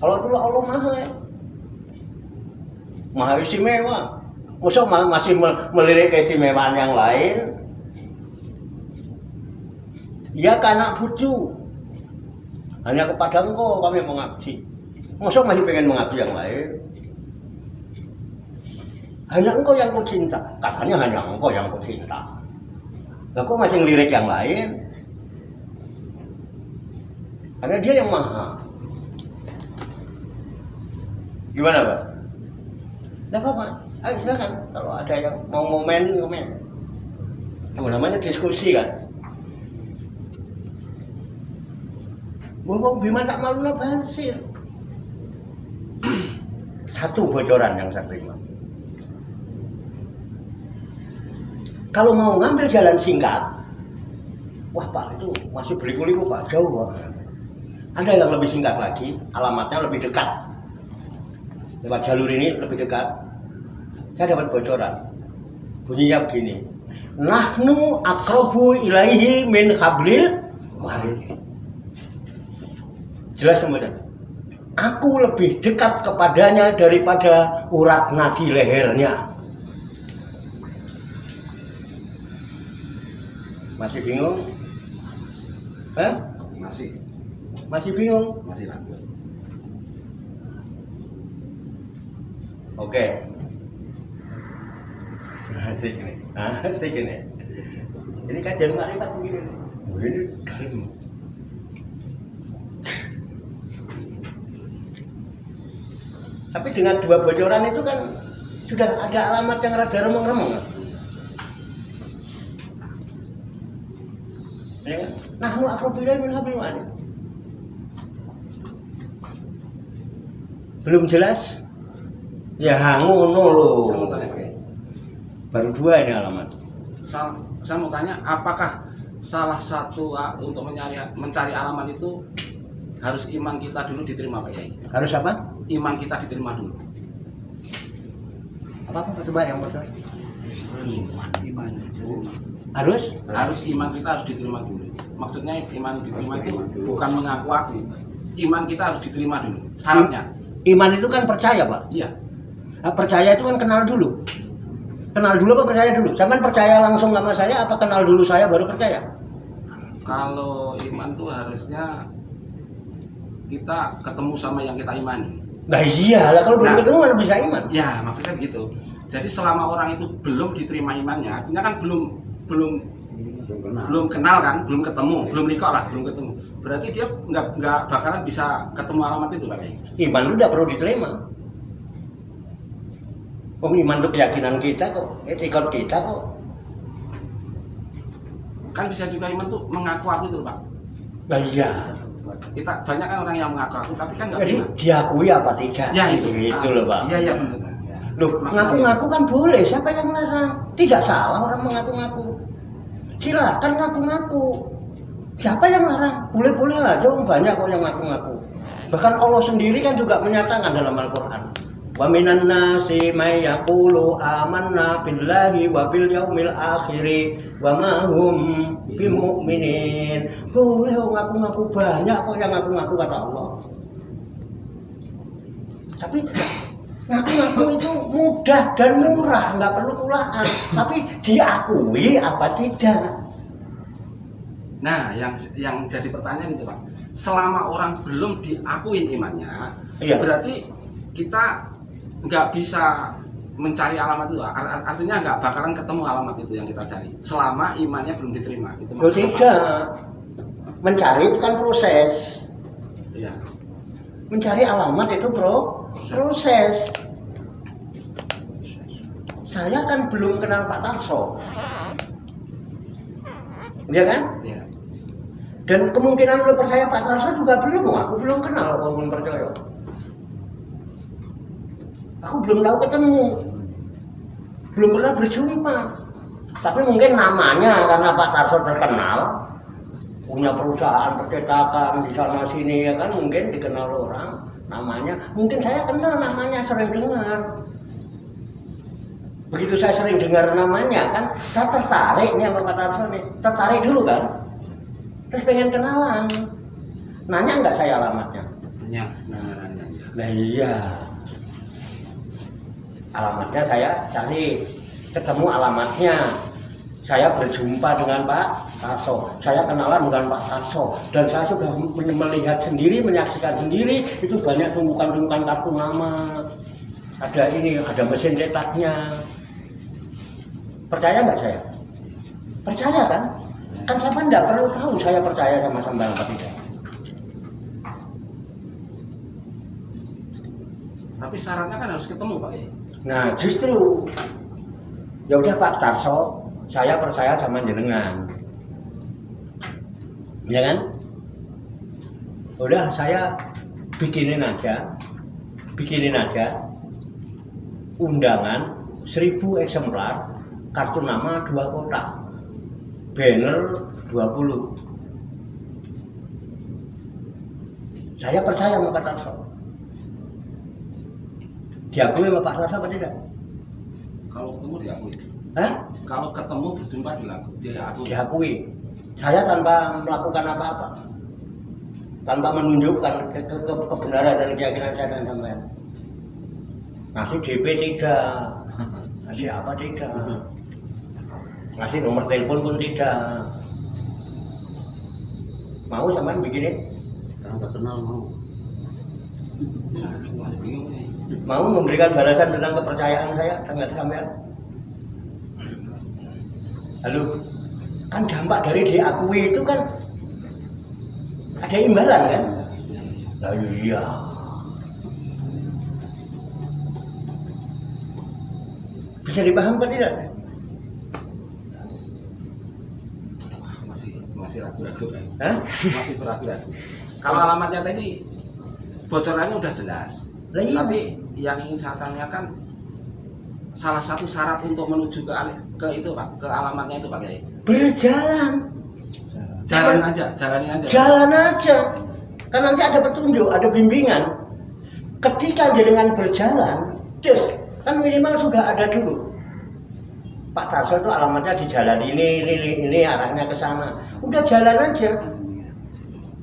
Kalau dulu Allah Maha ya. Maha istimewa. Masa masih melirik keistimewaan yang lain? Ya karena bucu. Hanya kepada Engkau kami mengabdi. Masa masih pengen mengabdi yang lain? Hanya Engkau yang ku cinta. Katanya hanya Engkau yang ku cinta. Lah kok masih ngelirik yang lain? Karena dia yang maha. Gimana Pak? Tidak apa-apa. Ayo silakan. Kalau ada yang mau ngomen. Itu namanya diskusi kan. Bahwa Bima tak malu basir. Satu bocoran yang saya terima. Kalau mau ngambil jalan singkat, wah Pak itu masih berliku-liku Pak, jauh Pak. Ada yang lebih singkat lagi, alamatnya lebih dekat. Lewat jalur ini lebih dekat. Saya dapat bocoran. Bunyinya begini. Nahnu aqrabu ilaihi min hablil warid. Jelas semuanya. Aku lebih dekat kepadanya daripada urat nadi lehernya. Masih bingung? Masih bingung? Masih ragu. Oke. Asik ini. Ini kajian marifat begini. Ini dalam. Tapi dengan dua bocoran itu kan sudah ada alamat yang rada remeng-remeng. Ya kan? Nahnu aqrabu ilaihi min hablil warid. Belum jelas? Ya ngono loh. Saya mau tanya, Baru dua ini alamat. saya mau tanya, apakah salah satu untuk mencari alamat itu harus iman kita dulu diterima Pak Yai? Harus apa? Iman kita diterima dulu. Apa coba yang bocor? Iman diterima. Harus Iman kita harus diterima dulu. Maksudnya iman diterima itu bukan mengaku-aku. Iman kita harus diterima dulu. Syaratnya. iman itu kan percaya Pak. Iya. Nah, percaya itu kan kenal dulu. Kenal dulu apa percaya dulu? Sampean percaya langsung sama saya apa kenal dulu saya baru percaya? Kalau iman tuh harusnya kita ketemu sama yang kita imani. Nah iya lah kalau belum Nah. ketemu mana bisa iman? Ya, maksudnya begitu. Jadi selama orang itu belum diterima imannya, artinya kan belum kenal kan, belum ketemu, belum nikah lah, belum ketemu. Berarti dia nggak bakalan bisa ketemu alamat itu Pak Yai. Iman itu tidak perlu diterima. Oh, iman itu keyakinan kita kok, etikat kita kok. Kan bisa juga iman tuh mengaku-aku itu Pak. Nah iya. Kita banyak kan orang yang mengaku-aku tapi kan nggak Jadi pernah. diakui apa tidak? Ya itu. Itu loh Pak. Iya iya benar. Loh, Maksudnya ngaku-ngaku kan boleh, siapa yang larang? Tidak salah orang mengaku-ngaku. Silakan ngaku-ngaku. Siapa yang larang? Boleh-boleh aja, banyak kok yang ngaku-ngaku. Bahkan Allah sendiri kan juga menyatakan dalam Al-Qur'an. Wa minan nasi may yaqulu amanna billahi wa bil yaumil akhir wa ma hum bimumin. Boleh ngaku-ngaku, banyak kok yang ngaku-ngaku kata Allah. Tapi ngaku-ngaku itu mudah dan murah, nggak perlu tulaan. Tapi diakui apa tidak? Nah, yang jadi pertanyaan itu Pak. Selama orang belum diakuin imannya, Iya. berarti kita nggak bisa mencari alamat itu. Artinya nggak bakalan ketemu alamat itu yang kita cari. Selama imannya belum diterima. Itu Loh, maksudnya, Pak. tidak. Mencari itu kan proses. Iya. Mencari alamat itu proses. Saya kan belum kenal Pak Tarso. Iya kan? Iya. Dan kemungkinan lu percaya Pak Tarso juga belum, aku belum kenal walaupun percaya. Aku belum tahu ketemu. Belum pernah berjumpa. Tapi mungkin namanya karena Pak Tarso terkenal, punya perusahaan percetakan di sana sini ya kan, mungkin dikenal orang namanya. Mungkin saya kenal namanya, sering dengar. Begitu saya sering dengar namanya kan, saya tertarik nih sama Pak Tarso nih. Tertarik dulu kan. Terus pengen kenalan. Nanya nggak saya alamatnya? Banyak nanya. Nah iya. Alamatnya saya cari, ketemu alamatnya. Saya berjumpa dengan Pak Tarso, saya kenalan dengan Pak Tarso, dan saya sudah melihat sendiri, menyaksikan sendiri itu banyak tumpukan-tumpukan kartu nama. Ada ini, ada mesin cetaknya. Percaya nggak saya? Percaya kan? Kan sampai nggak perlu tahu saya percaya sama sampean apa tidak. Tapi syaratnya kan harus ketemu Pak ya. Nah justru ya udah Pak Tarso, saya percaya sama jenengan, ya kan? Udah saya bikinin aja undangan 1000 eksemplar, kartu nama 2 kotak, banner 20. Saya percaya sama Pak Tarso. Diakui sama Pak Tarso apa tidak? Kalau ketemu diakui. Hah? Kalau ketemu berjumpa diakui. Diakui. Saya tanpa melakukan apa-apa, tanpa menunjukkan kebenaran dan keyakinan saya dan sampean. Ngasih DP tidak, ngasih apa tidak, ngasih nomor telepon pun tidak. Mau sampean bikinin? Karena udah kenal mau. Ya, masih bingung nih. Mau memberikan balasan tentang kepercayaan saya dengan sampean? Halo, kan dampak dari diakui itu kan ada imbalan kan? Lah iya. Bisa dipaham apa tidak? Wah, masih ragu-ragu kan? Hah? Masih beragu-ragu. Kalau alamatnya tadi bocorannya udah jelas. Lah iya. Tapi yang ingin saya tanyakan, salah satu syarat untuk menuju ke itu Pak, ke alamatnya itu Pak Kiai. Berjalan. Jalanin aja. Jalan aja. Kan nanti ada petunjuk, ada bimbingan. Ketika jenengan berjalan, just kan minimal sudah ada dulu. Pak Tarso itu alamatnya di jalan ini arahnya ke sana. Udah jalan aja.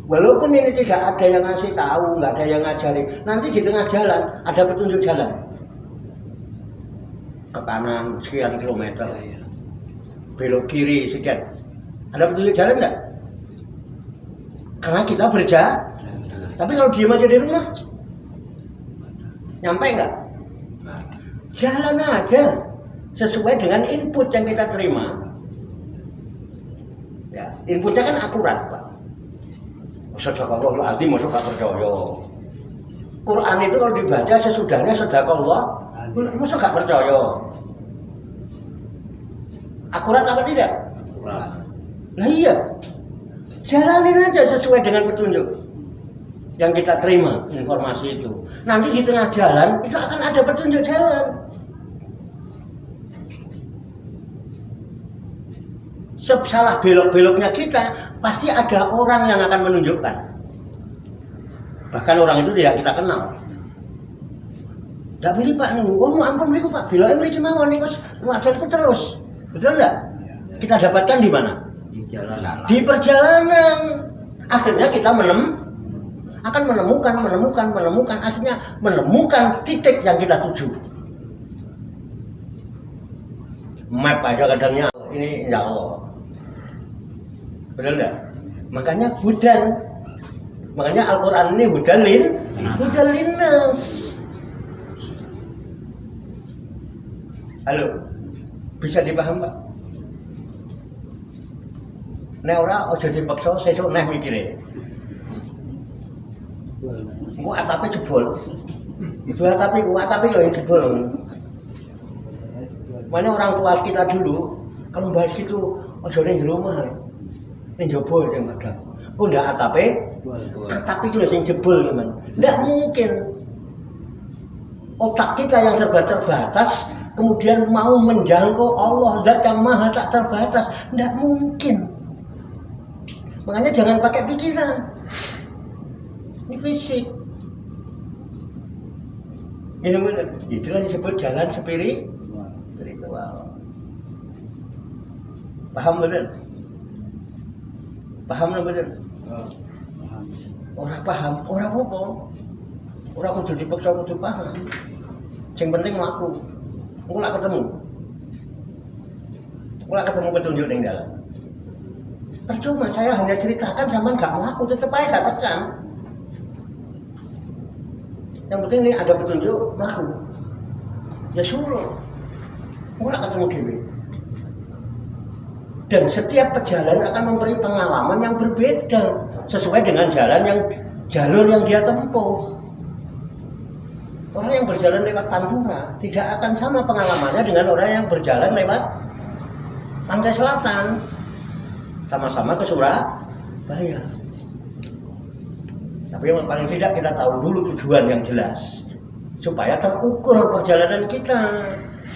Walaupun ini tidak ada yang ngasih tahu, nggak ada yang ngajarin. Nanti di tengah jalan ada petunjuk jalan. Ke kanan sekian kilometer, belok kiri sekian. Ada petunjuk jalan enggak? Karena kita berjalan. Tapi kalau diem aja di rumah, nyampe enggak? Jalan aja sesuai dengan input yang kita terima. Ya, inputnya kan akurat, Pak. Sadaqallahul azim, masuk gak percaya. Quran itu kalau dibaca sesudahnya sadaqallah, masuk gak percaya. Akurat apa tidak? Akurat. Nah iya, jalanin aja sesuai dengan petunjuk yang kita terima informasi itu. Nanti di tengah jalan itu akan ada petunjuk jalan. Salah belok-beloknya kita pasti ada orang yang akan menunjukkan. Bahkan orang itu tidak kita kenal. Tidak beli Pak, oh ampun beli Pak, beloknya beli mau nih kos, aku terus, betul nggak? Kita dapatkan di mana? Di jalan. Di perjalanan. Akhirnya kita akan menemukan, akhirnya menemukan titik yang kita tuju. Map aja kadangnya ini ya Allah. Benar enggak? Makanya hudan. Makanya Al-Qur'an ini hudan linnas. Halo. Bisa dipaham, Pak? Nek ora aja dipaksa sesuk neh mikire. Engko atape jebol. Dua tapi lho yang jebol. Mana orang tua kita dulu kalau bahas gitu aja ning rumah. Ning jaba yang kadang. Kok ndak atape? Tapi lho sing jebol gimana? Ndak mungkin. Otak kita yang terbatas kemudian mau menjangkau Allah zat yang maha tak terbatas, ndak mungkin. Makanya jangan pakai pikiran. Ini fisik. Ini benar. Itulah disebut jalan spiritual. Paham benar? Paham benar? Orang paham, orang apa? Orang kudu dipaksa kudu paham. Yang penting mlaku. Engko lak ketemu. Kalau ketemu petunjuk ning dalam. Percuma saya hanya ceritakan sama nggak melaku, tetap aja gak tekan. Yang penting ini ada petunjuk melaku. Ya suruh. Mulai ketemu dewi. Dan setiap perjalanan akan memberi pengalaman yang berbeda sesuai dengan jalur yang dia tempuh. Orang yang berjalan lewat Pantura tidak akan sama pengalamannya dengan orang yang berjalan lewat pantai selatan. Sama-sama ke Surabaya. Tapi yang paling tidak kita tahu dulu tujuan yang jelas supaya terukur perjalanan kita.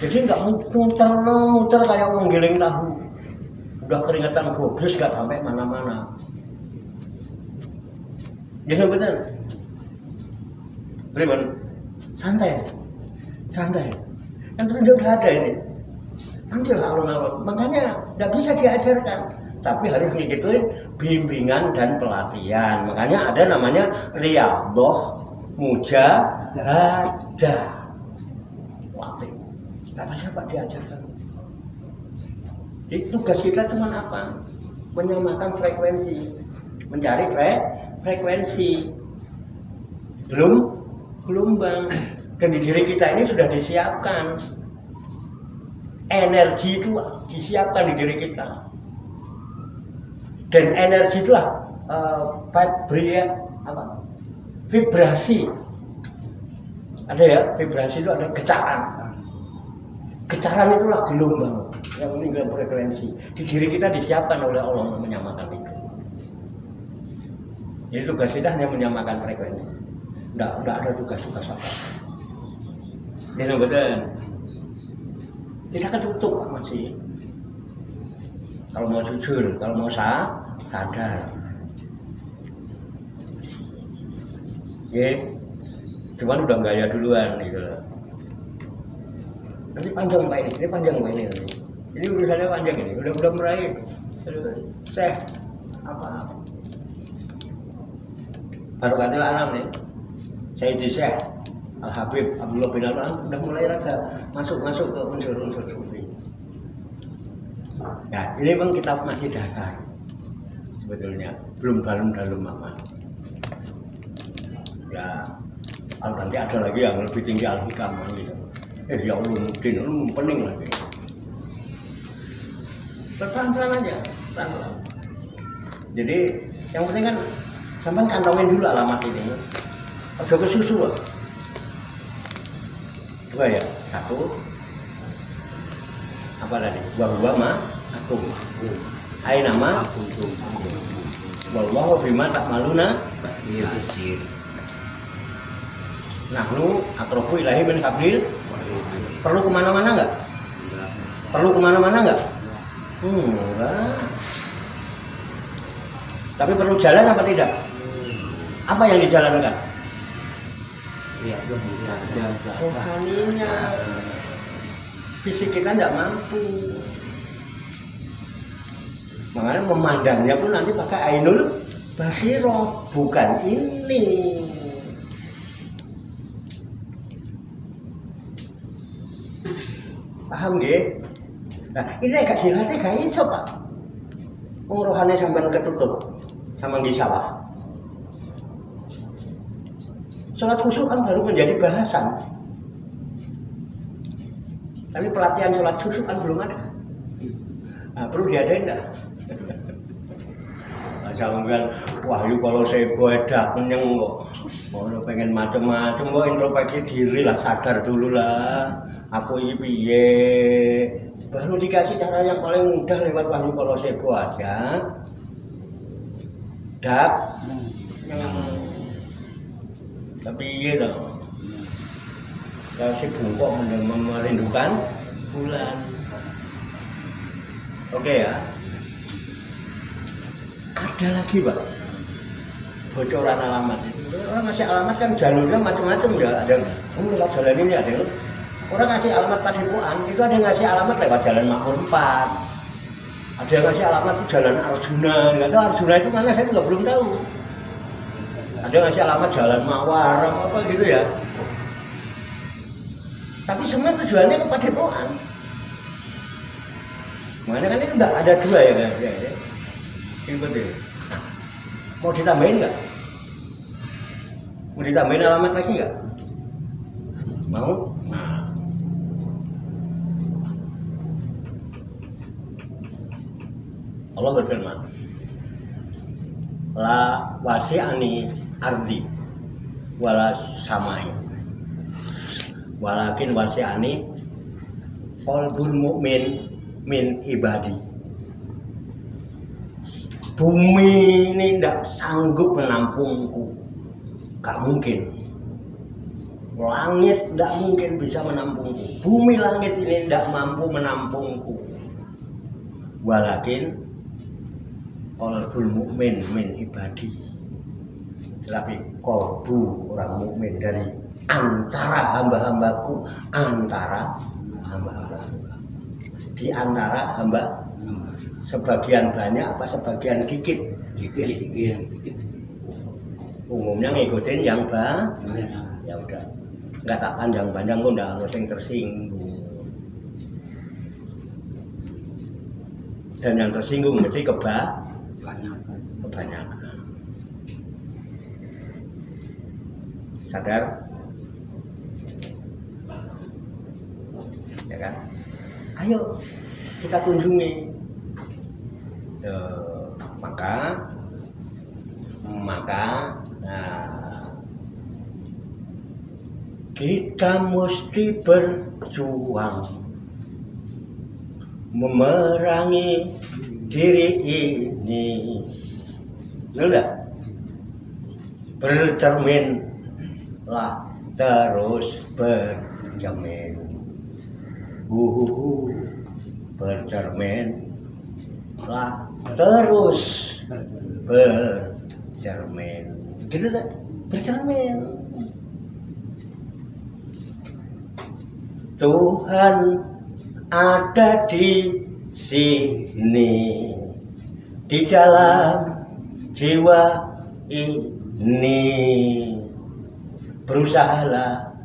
Jadi nggak muter-muter kayak orang giling tahu. Udah keringetan gobres nggak sampai mana-mana. Jadi betul. Beriman. Santai. Yang penting udah ada ini. Nanti lah alun-alun. Makanya nggak bisa diajarkan. Tapi harus ngikutin bimbingan dan pelatihan. Makanya ada namanya Riyadhah Mujahadah. Latih. Nggak bisa Pak diajarkan. Jadi tugas kita cuma apa? Menyamakan frekuensi. Mencari frekuensi. Gelombang. Dan di diri kita ini sudah disiapkan. Energi itu disiapkan di diri kita. Dan energi itulah vibrasi. Ada ya, vibrasi itu ada getaran. Getaran itulah gelombang yang meninggal frekuensi. Di diri kita disiapkan oleh Allah menyamakan itu. Jadi tugas kita hanya menyamakan frekuensi. Enggak ada tugas-tugas apa. Ini betul. Kita kan tutup masih. Kalau mau jujur, kalau mau sadar. Cuman udah gaya duluan gitu. Nanti panjang Pak ini panjang Pak ini. Ini urusannya panjang ini, udah meraih. Syekh apa? Barokatil Anam nih. Sayyidi Syekh Al-Habib Abdullah bin Al-An udah mulai rada masuk ke unsur-unsur sufi. Nah, ini memang kitab masih dasar sebetulnya, belum dalam aman. Ya, nanti ada lagi yang lebih tinggi Al-Hikam gitu. Ya ulumuddin, pening lagi. Pelan-pelan aja, pelan-pelan. Jadi yang penting kan sampai kantongin dulu alamat ini. Ojo ke susu. Coba ya, satu. Apa tadi? Bahwa aku. Hai nama wallahu bima ta'maluna basir. Nahnu aqrabu ilahi min hablil. Perlu kemana-mana nggak? Enggak. Tapi perlu jalan apa tidak? Apa yang dijalankan? Iya, rohaninya. Fisik kita tidak mampu. Makanya memandangnya pun nanti pakai ainul basiro, bukan ini. Paham nggih? Nah, ini gak dilatih gak iso, Pak. Wong rohane sampean ketutup sama di sawah. Sholat khusyuk kan baru menjadi bahasan. Tapi pelatihan sholat khusyuk kan belum ada. Nah, perlu diadain enggak? Jangan wahyu kalau saya boedak kenyang kok. Mau pengen macam-macam kok, introspeksi diri lah, sadar dulu lah. Aku ini piye. Baru dikasih cara yang paling mudah lewat wahyu kalau saya aja. Dak. Tapi iya dong. Kalau si bungkok merindukan bulan. Oke ya. Ada lagi Pak, bocoran alamat itu. Orang ngasih alamat kan jalurnya macam-macam ya. Ada kamu lewat jalan ini ada. Orang ngasih alamat Padepokan itu ada yang ngasih alamat lewat jalan Makmur 4. Ada yang ngasih alamat itu jalan Arjuna. Nggak tahu Arjuna itu mana, saya juga belum tahu. Ada yang ngasih alamat jalan Mawar apa gitu ya. Tapi semua tujuannya ke Padepokan. Makanya kan ini udah ada 2 ya kan? Ya. Ini betul. Mau ditambahin nggak? Mau ditambahin alamat lagi nggak? Mau? Nah. Allah berfirman, la wasi'ani ardi wala samai walakin wasi'ani qalbul mu'min min ibadi. Bumi ini tidak sanggup menampungku, gak mungkin. Langit tidak mungkin bisa menampungku. Bumi langit ini tidak mampu menampungku. Walakin qalbul mu'min min ibadi. Tapi qalbu orang mukmin dari antara hamba-hambaku, antara hamba-hambaku. Di antara hamba sebagian banyak apa sebagian dikit? Dikit. Umumnya ngikutin yang ya udah nggak tak panjang-panjang kok nggak harus yang tersinggung. Dan yang tersinggung mesti kebanyakan. Sadar? Ya kan? Ayo kita kunjungi. Maka kita mesti berjuang memerangi diri ini. Sudah bercerminlah terus bercermin. Bercerminlah terus bercermin. Gitu tak? Bercermin. Tuhan ada di sini, di dalam jiwa ini. Berusahalah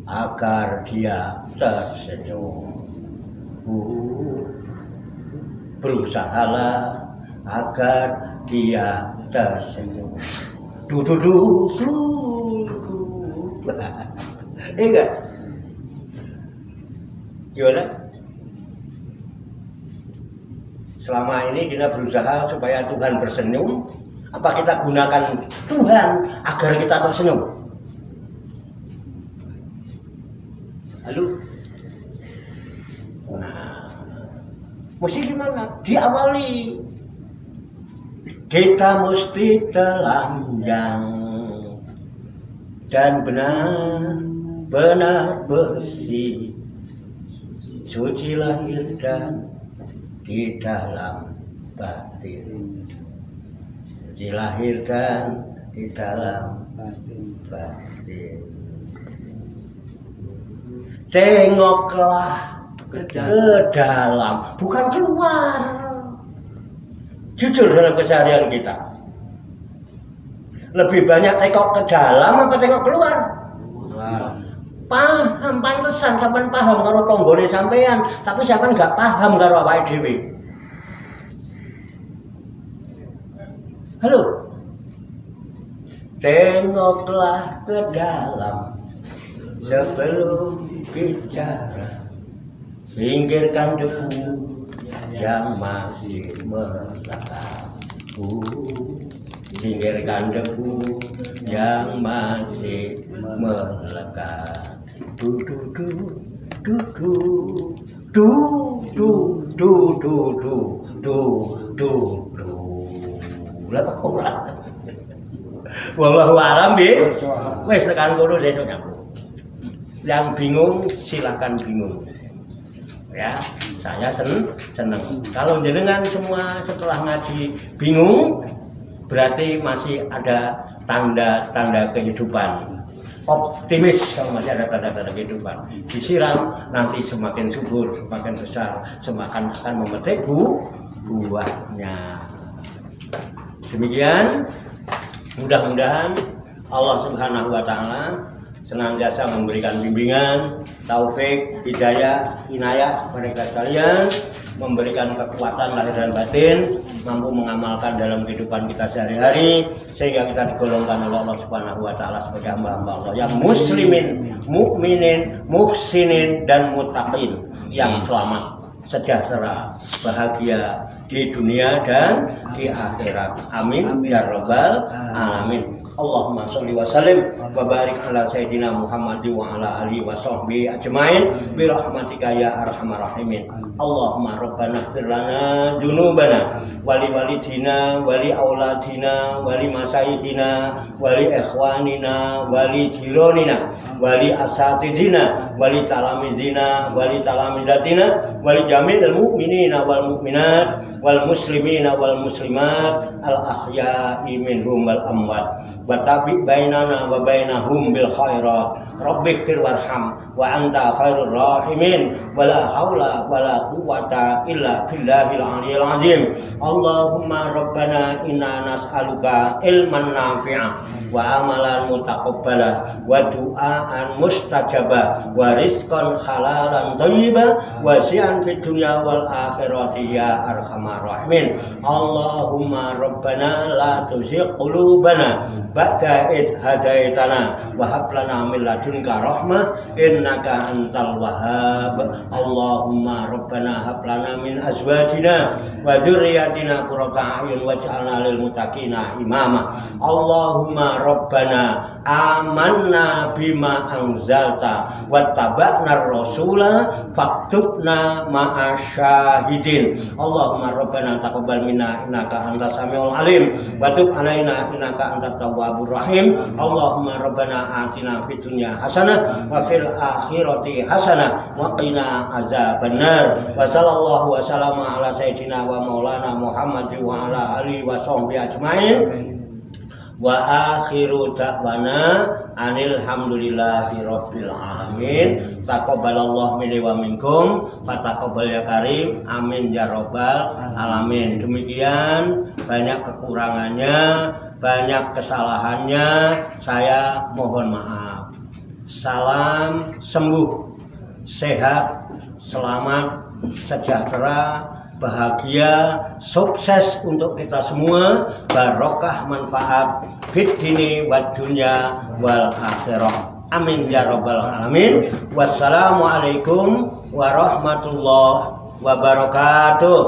agar dia tersenyum. Berusahalah agar dia tersenyum. Enggak? Gimana? Selama ini kita berusaha supaya Tuhan bersenyum. Apa kita gunakan Tuhan agar kita tersenyum? Lalu, nah, mesti gimana? Diawali. Kita mesti telanjang dan benar-benar bersih, suci lahir dan di dalam batin. Dilahirkan di dalam batin. Tengoklah ke dalam, bukan keluar. Jujur dalam keseharian kita, lebih banyak tengok ke dalam apa tengok keluar? Paham, pantesan sampean paham karo tanggane sampean, tapi sampean gak paham karo awake dhewe. Halo. Tengoklah ke dalam sebelum bicara. Singkirkan debu yang masih melekat. Singkirkan debu yang masih melekat. Wallahu a'lam bi. Wes tekan kono besoknya. Yang bingung silakan bingung. Ya, saya senang. Kalau jenengan semua setelah ngaji bingung, berarti masih ada tanda-tanda kehidupan. Optimis kalau masih ada tanda-tanda kehidupan. Disiram nanti semakin subur, semakin besar, semakin akan memetik buahnya. Demikian, mudah-mudahan Allah Subhanahu wa taala senantiasa memberikan bimbingan, taufik, hidayah, inayah kepada kita sekalian. memberikan kekuatan lahir dan batin, mampu mengamalkan dalam kehidupan kita sehari-hari, sehingga kita digolongkan oleh Allah Subhanahu wa taala sebagai hamba-hamba Allah yang muslimin, mukminin, muhsinin dan muttaqin, yang selamat, sejahtera, bahagia di dunia dan di akhirat. Amin ya rabbal alamin. Allahumma sholli wa sallim wa barik ala sayyidina Muhammad wa ala alihi wa sahbihi ajmain bi rahmatika ya arhamar rahimin. Allahumma rabbana ighfir lana dzunubana wa li walidina wa li auladina wa li masyayikhina wa li ikhwanina wa li jironina wa li asatidina wa li talamizina wa li talamizatina wa li jami'il mu'minina wal mu'minat wal muslimina wal muslimat al ahya'i minhum wal amwat wa tabi bainana wa bainahum bil khairat rabbighfir warham wa anta khairur rahimin wa la haula wa la quwwata illa billahil aliyyil azim. Allahumma rabbana inna nas'aluka ilman nafi'a wa amalan mutaqabbala wa du'aan mustajaba wa rizqan halalan thayyiba wa si'an fid dunya wal akhirati ya arhamar rahimin. Allahumma rabbana la tuzigh qulubana ba'da id hadaitana wa hab lana min ladunka rahmah innaka antal wahhab. Allahumma rabbana hab lana min azwajina wa dzurriyyatina qurrata a'yun waj'alna lil muttaqina imama. Allahumma rabbana amanna bima anzalta wattaba'na rasula faktubna ma'asyahidin. Allahumma rabbana taqabbal minna innaka antas samiul alim wa tub alaina innaka antat tawwabur rahim. Allahumma rabbana atina fid dunya hasanah wa fil akhirati hasanah wa qina azabannar. Wa sallallahu wa sallama ala sayyidina wa maulana Muhammad wa ala alihi wa sahbihi ajmain. Wa akhiru da'wana anil hamdulillahi rabbil alamin. Taqabbalallahu minni wa minkum wa taqabbal ya karim. Amin ya rabbal alamin. Demikian, banyak kekurangannya, banyak kesalahannya, saya mohon maaf. Salam sembuh, sehat, selamat, sejahtera, bahagia, sukses untuk kita semua, barokah manfaat fid dini wad dunya wal akhirah. Amin ya rabbal alamin. Wassalamualaikum warahmatullahi wabarakatuh.